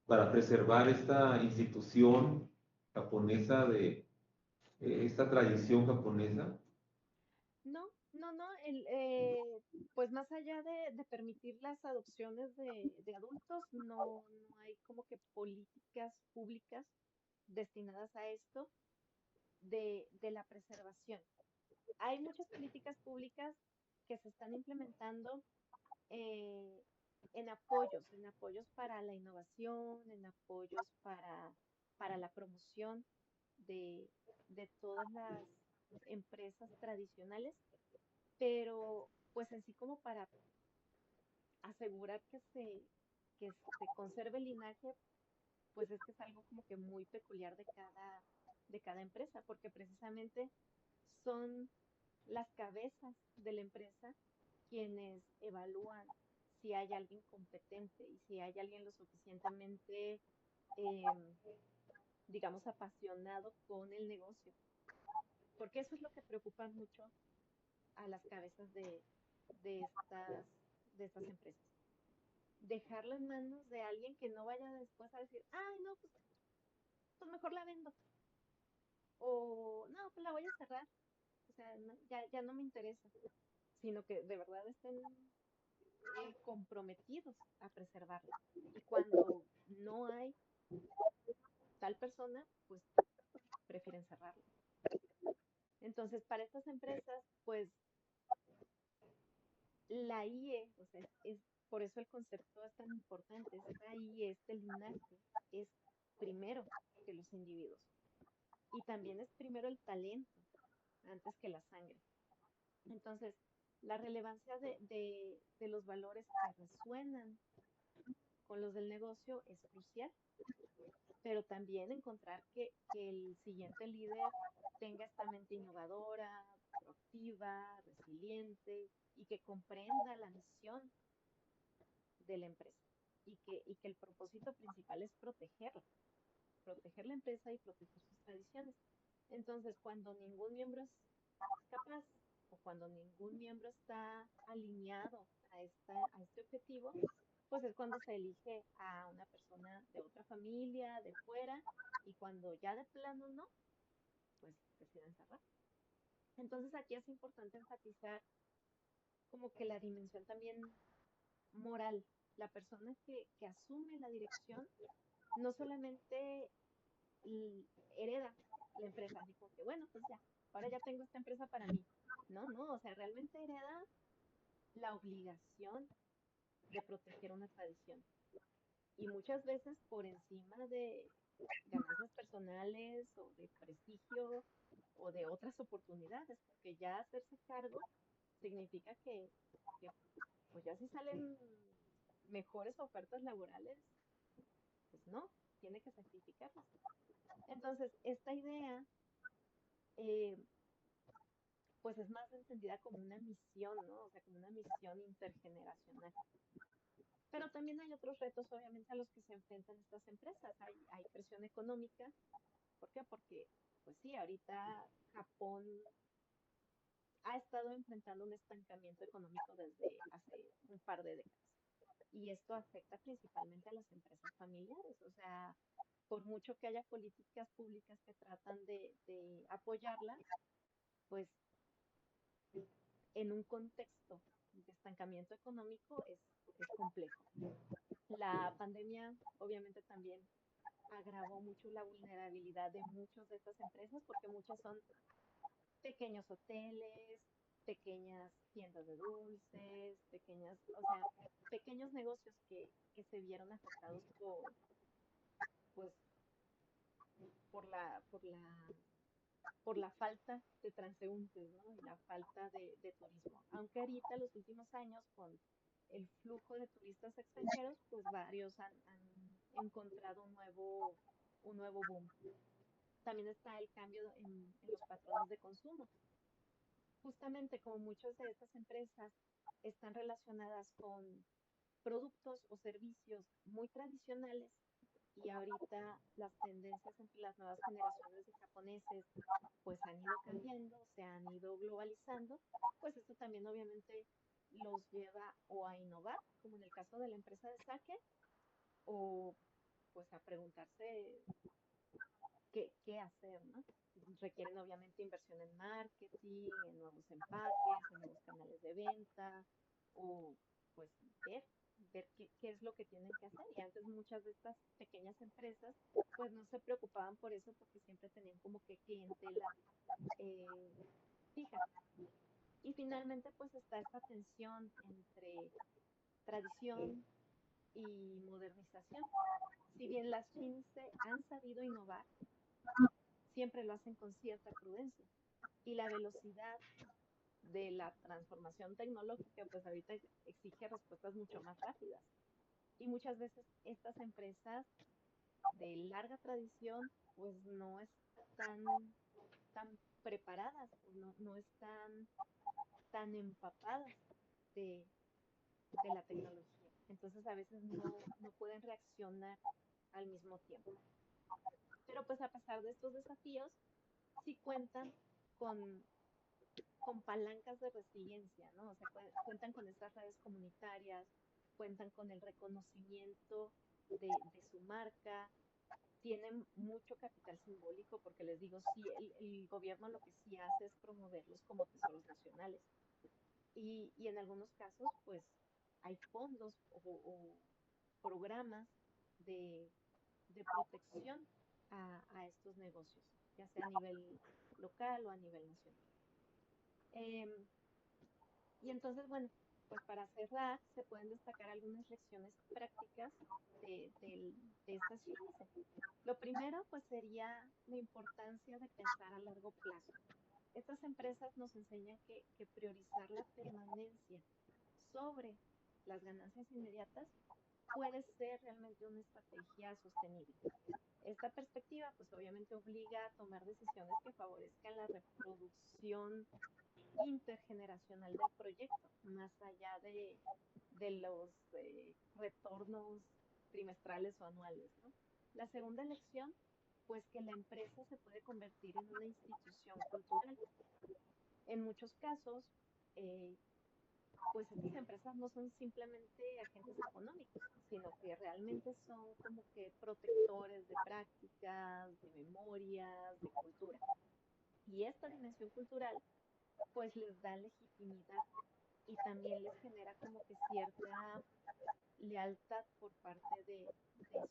S2: para preservar esta institución japonesa de esta tradición japonesa?
S1: no, pues más allá de permitir las adopciones de adultos, no hay como que políticas públicas destinadas a esto de la preservación. Hay muchas políticas públicas que se están implementando eh, en apoyos para la innovación, en apoyos para la promoción de, de todas las empresas tradicionales, pero pues en sí como para asegurar que se conserve el linaje, pues es que es algo como que muy peculiar de cada empresa, porque precisamente son las cabezas de la empresa quienes evalúan si hay alguien competente y si hay alguien lo suficientemente, em, digamos, apasionado con el negocio, porque eso es lo que preocupa mucho a las cabezas de estas, de estas empresas. Dejarlo en manos de alguien que no vaya después a decir, ay, no, pues mejor la vendo, o no, pues la voy a cerrar, o sea, ya no me interesa. sino que de verdad estén comprometidos a preservarla. Y cuando no hay tal persona, pues prefieren cerrarla. Entonces, para estas empresas, pues la IE, o sea, por eso el concepto es tan importante. Esta IE, este linaje, es primero que los individuos. Y también es primero el talento antes que la sangre. Entonces, la relevancia de los valores que resuenan con los del negocio es crucial, pero también encontrar que el siguiente líder tenga esta mente innovadora, proactiva, resiliente y que comprenda la misión de la empresa y que el propósito principal es protegerla, proteger la empresa y proteger sus tradiciones. Entonces, cuando ningún miembro es capaz o cuando ningún miembro está alineado a este objetivo, pues es cuando se elige a una persona de otra familia, de fuera, y cuando ya de plano no, pues deciden cerrar. Entonces aquí es importante enfatizar como que la dimensión también moral. La persona que asume la dirección no solamente hereda la empresa, así como que, bueno, pues ya, ahora ya tengo esta empresa para mí. No, no, o sea, realmente hereda la obligación de proteger una tradición. Y muchas veces por encima de ganancias personales o de prestigio o de otras oportunidades, porque ya hacerse cargo significa que pues ya si salen mejores ofertas laborales, pues no, tiene que sacrificarlas. Entonces, esta idea, eh, pues es más entendida como una misión, ¿no? O sea, como una misión intergeneracional. Pero también hay otros retos, obviamente, a los que se enfrentan estas empresas. Hay presión económica. ¿Por qué? Porque, pues sí, ahorita Japón ha estado enfrentando un estancamiento económico desde hace un par de décadas. Y esto afecta principalmente a las empresas familiares. O sea, por mucho que haya políticas públicas que tratan de apoyarla, pues en un contexto de estancamiento económico es complejo. La pandemia obviamente también agravó mucho la vulnerabilidad de muchas de estas empresas porque muchas son pequeños hoteles, pequeñas tiendas de dulces, pequeñas, o sea, pequeños negocios que se vieron afectados pues, por la falta de transeúntes, ¿no? Y la falta de turismo. Aunque ahorita, los últimos años, con el flujo de turistas extranjeros, pues varios han encontrado un nuevo boom. También está el cambio en los patrones de consumo. Justamente como muchas de estas empresas están relacionadas con productos o servicios muy tradicionales y ahorita las tendencias entre las nuevas generaciones de japoneses pues han ido cambiando, se han ido globalizando, pues esto también obviamente los lleva o a innovar, como en el caso de la empresa de Sake, o pues a preguntarse qué hacer, ¿no? Requieren obviamente inversión en marketing, en nuevos empaques, en nuevos canales de venta, o pues ver qué es lo que tienen que hacer. Y antes muchas de estas pequeñas empresas pues no se preocupaban por eso porque siempre tenían como que clientela eh, fija. Y finalmente pues está esta tensión entre tradición y modernización. Si bien las Shinse han sabido innovar, siempre lo hacen con cierta prudencia. Y la velocidad de la transformación tecnológica, pues ahorita exige respuestas mucho más rápidas. Y muchas veces estas empresas de larga tradición, pues no están tan preparadas, no están tan empapadas de, de la tecnología. Entonces a veces no pueden reaccionar al mismo tiempo. Pero pues a pesar de estos desafíos, sí cuentan con palancas de resiliencia, ¿no? O sea, cuentan con estas redes comunitarias, cuentan con el reconocimiento de su marca, tienen mucho capital simbólico, porque les digo, sí, el gobierno lo que sí hace es promoverlos como tesoros nacionales. y en algunos casos, pues hay fondos o programas de, de protección a estos negocios, ya sea a nivel local o a nivel nacional. Em, y entonces, bueno, pues para cerrar, se pueden destacar algunas lecciones prácticas de estas físicas. Lo primero, pues sería la importancia de pensar a largo plazo. Estas empresas nos enseñan que priorizar la permanencia sobre las ganancias inmediatas puede ser realmente una estrategia sostenible. Esta perspectiva, pues obviamente obliga a tomar decisiones que favorezcan la reproducción intergeneracional del proyecto, más allá de los retornos trimestrales o anuales, ¿no? La segunda lección, pues que la empresa se puede convertir en una institución cultural. En muchos casos, eh, pues estas empresas no son simplemente agentes económicos, sino que realmente son como que protectores de prácticas, de memorias, de cultura. Y esta dimensión cultural, pues les da legitimidad y también les genera como que cierta lealtad por parte de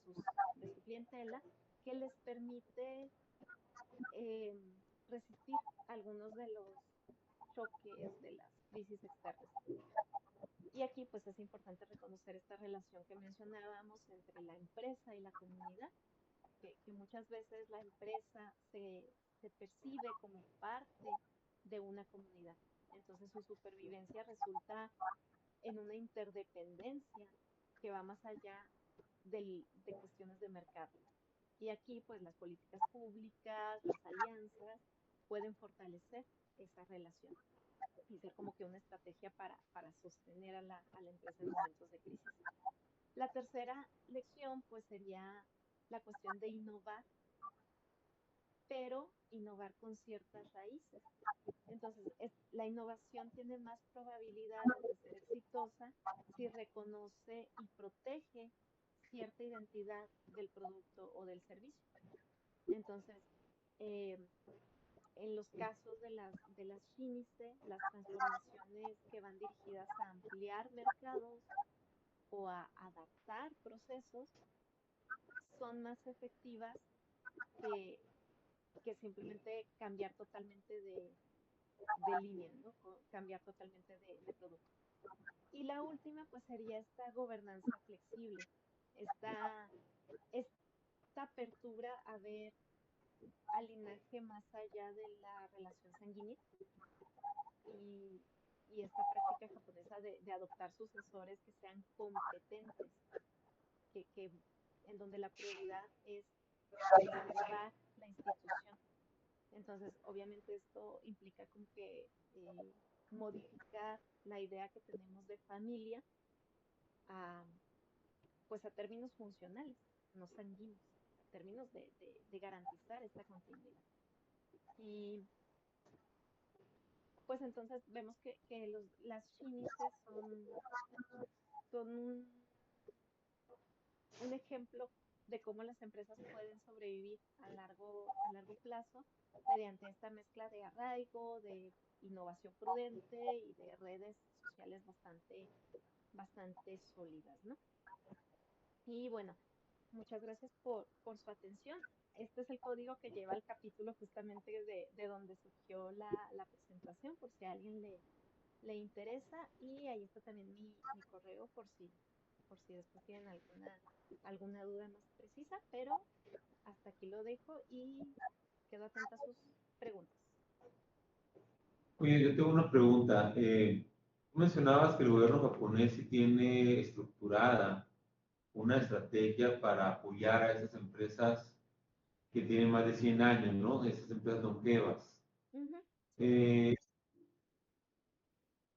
S1: su clientela que les permite eh, resistir algunos de los choques de las crisis externas. Y aquí pues es importante reconocer esta relación que mencionábamos entre la empresa y la comunidad, que muchas veces la empresa se percibe como parte de una comunidad. Entonces su supervivencia resulta en una interdependencia que va más allá de cuestiones de mercado. Y aquí, pues, las políticas públicas, las alianzas, pueden fortalecer esa relación y ser como que una estrategia para sostener a la empresa en momentos de crisis. La tercera lección, pues, sería la cuestión de innovar, pero innovar con ciertas raíces. Entonces, la innovación tiene más probabilidades de ser exitosa si reconoce y protege cierta identidad del producto o del servicio. Entonces, eh, en los casos de las FINICE, las transformaciones que van dirigidas a ampliar mercados o a adaptar procesos son más efectivas que, que simplemente cambiar totalmente de línea, ¿no? Cambiar totalmente de producto. Y la última, pues sería esta gobernanza flexible, esta, esta apertura a ver al linaje más allá de la relación sanguínea y, y esta práctica japonesa de adoptar sucesores que sean competentes, que en donde la prioridad es preservar la institución. Entonces, obviamente esto implica como que modificar la idea que tenemos de familia a, pues a términos funcionales, no sanguíneos, a términos de garantizar esta continuidad. Y pues entonces vemos que las shinises son un ejemplo de cómo las empresas pueden sobrevivir a largo plazo mediante esta mezcla de arraigo, de innovación prudente y de redes sociales bastante sólidas, ¿no? Y bueno, muchas gracias por su atención. Este es el código que lleva el capítulo justamente de donde surgió la presentación, por si a alguien le interesa. Y ahí está también mi correo por si después tienen alguna duda más precisa. Pero hasta aquí lo dejo y quedo atenta a sus preguntas.
S2: Oye, yo tengo una pregunta. Tú mencionabas que el gobierno japonés sí tiene estructurada una estrategia para apoyar a esas empresas que tienen más de 100 años, ¿no? Esas empresas longevas.
S1: Ujú, sí.
S2: Eh,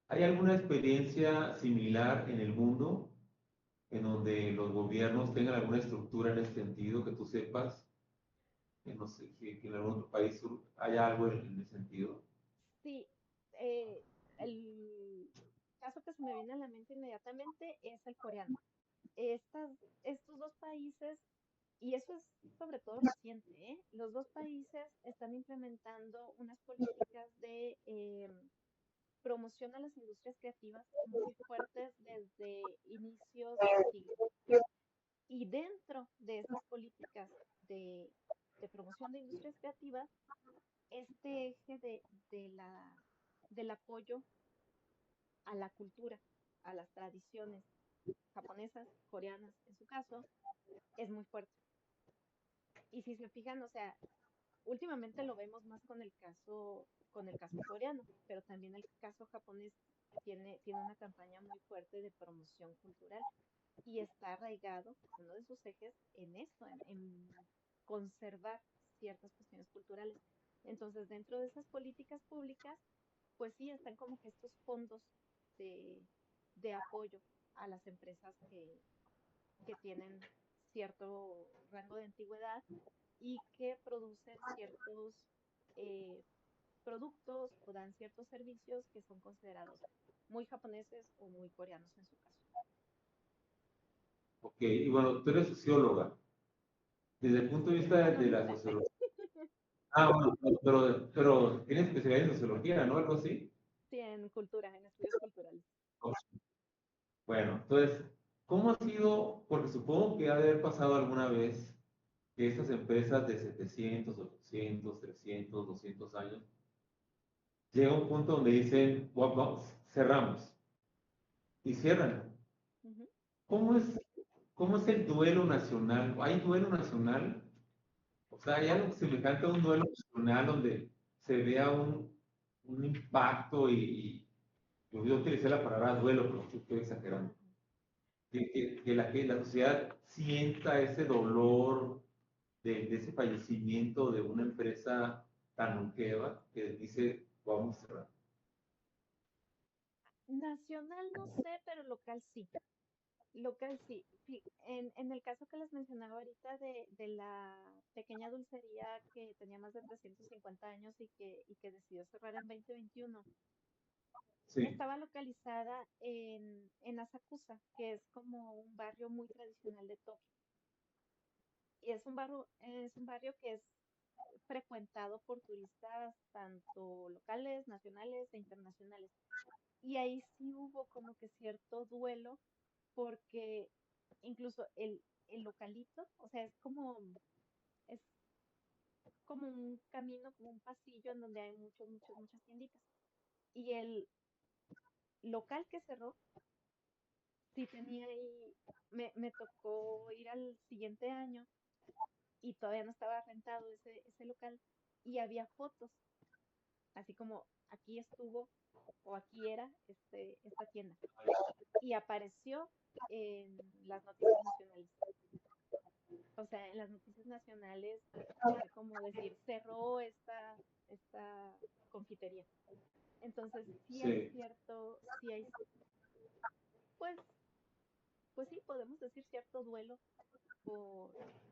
S2: ¿Hay alguna experiencia similar en el mundo en donde los gobiernos tengan alguna estructura en ese sentido que tú sepas? Que no sé, que en algún otro país haya algo en ese sentido.
S1: Sí, el caso que se me viene a la mente inmediatamente es el coreano. Estos dos países, y eso es sobre todo reciente, ¿eh? Los dos países están implementando unas políticas de promociona las industrias creativas muy fuertes desde inicios de siglo. Y dentro de esas políticas de, de promoción de industrias creativas, este eje del apoyo a la cultura, a las tradiciones japonesas, coreanas en su caso, es muy fuerte. Y si se fijan, o sea, últimamente lo vemos más con el caso coreano, pero también el caso japonés tiene una campaña muy fuerte de promoción cultural y está arraigado, uno de sus ejes, en esto, en conservar ciertas cuestiones culturales. Entonces, dentro de esas políticas públicas, pues sí, están como que estos fondos de, de apoyo a las empresas que tienen cierto rango de antigüedad y que producen ciertos eh, productos o dan ciertos servicios que son considerados muy japoneses o muy coreanos en su caso.
S2: Ok, y bueno, tú eres socióloga. Desde el punto de vista
S1: No
S2: de la
S1: necesariamente.
S2: sociología. Ah, bueno, pero tienes especialidad en sociología, ¿no? Algo así.
S1: Sí, en cultura, en estudios culturales.
S2: Bueno, entonces, ¿cómo ha sido? Porque supongo que ha de haber pasado alguna vez que estas empresas de 700, 800, 300, 200 años, llega un punto donde dicen, Vamos, cerramos, y cierran.
S1: Ujú.
S2: ¿Cómo es, cómo es el duelo nacional? ¿Hay duelo nacional? O sea, ¿hay algo semejante a un duelo nacional donde se vea un impacto yo utilicé la palabra duelo, pero estoy exagerando?
S1: Ajá.
S2: Que la sociedad sienta ese dolor de ese fallecimiento de una empresa tan longeva que dice, vamos a cerrar.
S1: Nacional no sé, pero local sí. Local sí. En el caso que les mencionaba ahorita de la pequeña dulcería que tenía más de 350 años y que decidió cerrar en 2021,
S2: Sí,
S1: estaba localizada en Asakusa, que es como un barrio muy tradicional de Tokio. Y es un barrio que es frecuentado por turistas tanto locales, nacionales e internacionales. Y ahí sí hubo como que cierto duelo porque incluso el localito, o sea, es como un camino, como un pasillo en donde hay muchas tienditas. Y el local que cerró, sí tenía ahí, me tocó ir al siguiente año y todavía no estaba rentado ese local y había fotos, así como aquí estuvo o aquí era esta tienda. Y apareció en las noticias nacionales. O sea, en las noticias nacionales era como decir, cerró esta confitería. Entonces,
S2: sí,
S1: sí hay, pues, pues sí, podemos decir cierto duelo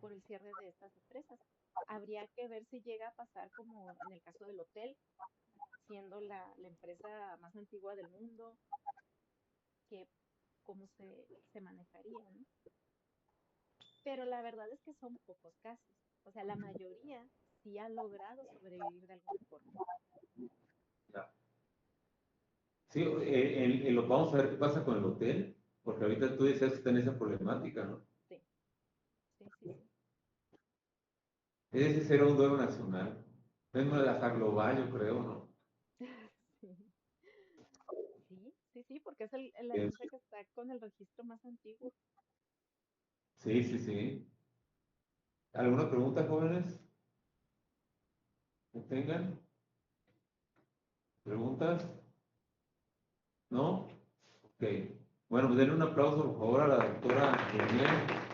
S1: por el cierre de estas empresas. Habría que ver si llega a pasar como en el caso del hotel, siendo la empresa más antigua del mundo, que cómo se manejaría, ¿no? Pero la verdad es que son pocos casos. O sea, la mayoría sí ha logrado sobrevivir de alguna forma.
S2: ya. Sí, vamos a ver qué pasa con el hotel, porque ahorita tú decías que está en esa problemática, ¿no?
S1: Sí, sí.
S2: Ese será un duelo nacional. Es una hasta global, yo creo, ¿no?
S1: Sí, porque es la
S2: Es-
S1: empresa que está con el registro más antiguo.
S2: sí, sí, sí. ¿Alguna pregunta, jóvenes? ¿Que tengan? ¿Preguntas? ¿No? Ok. Bueno, pues denle un aplauso, por favor, a la doctora Daniel.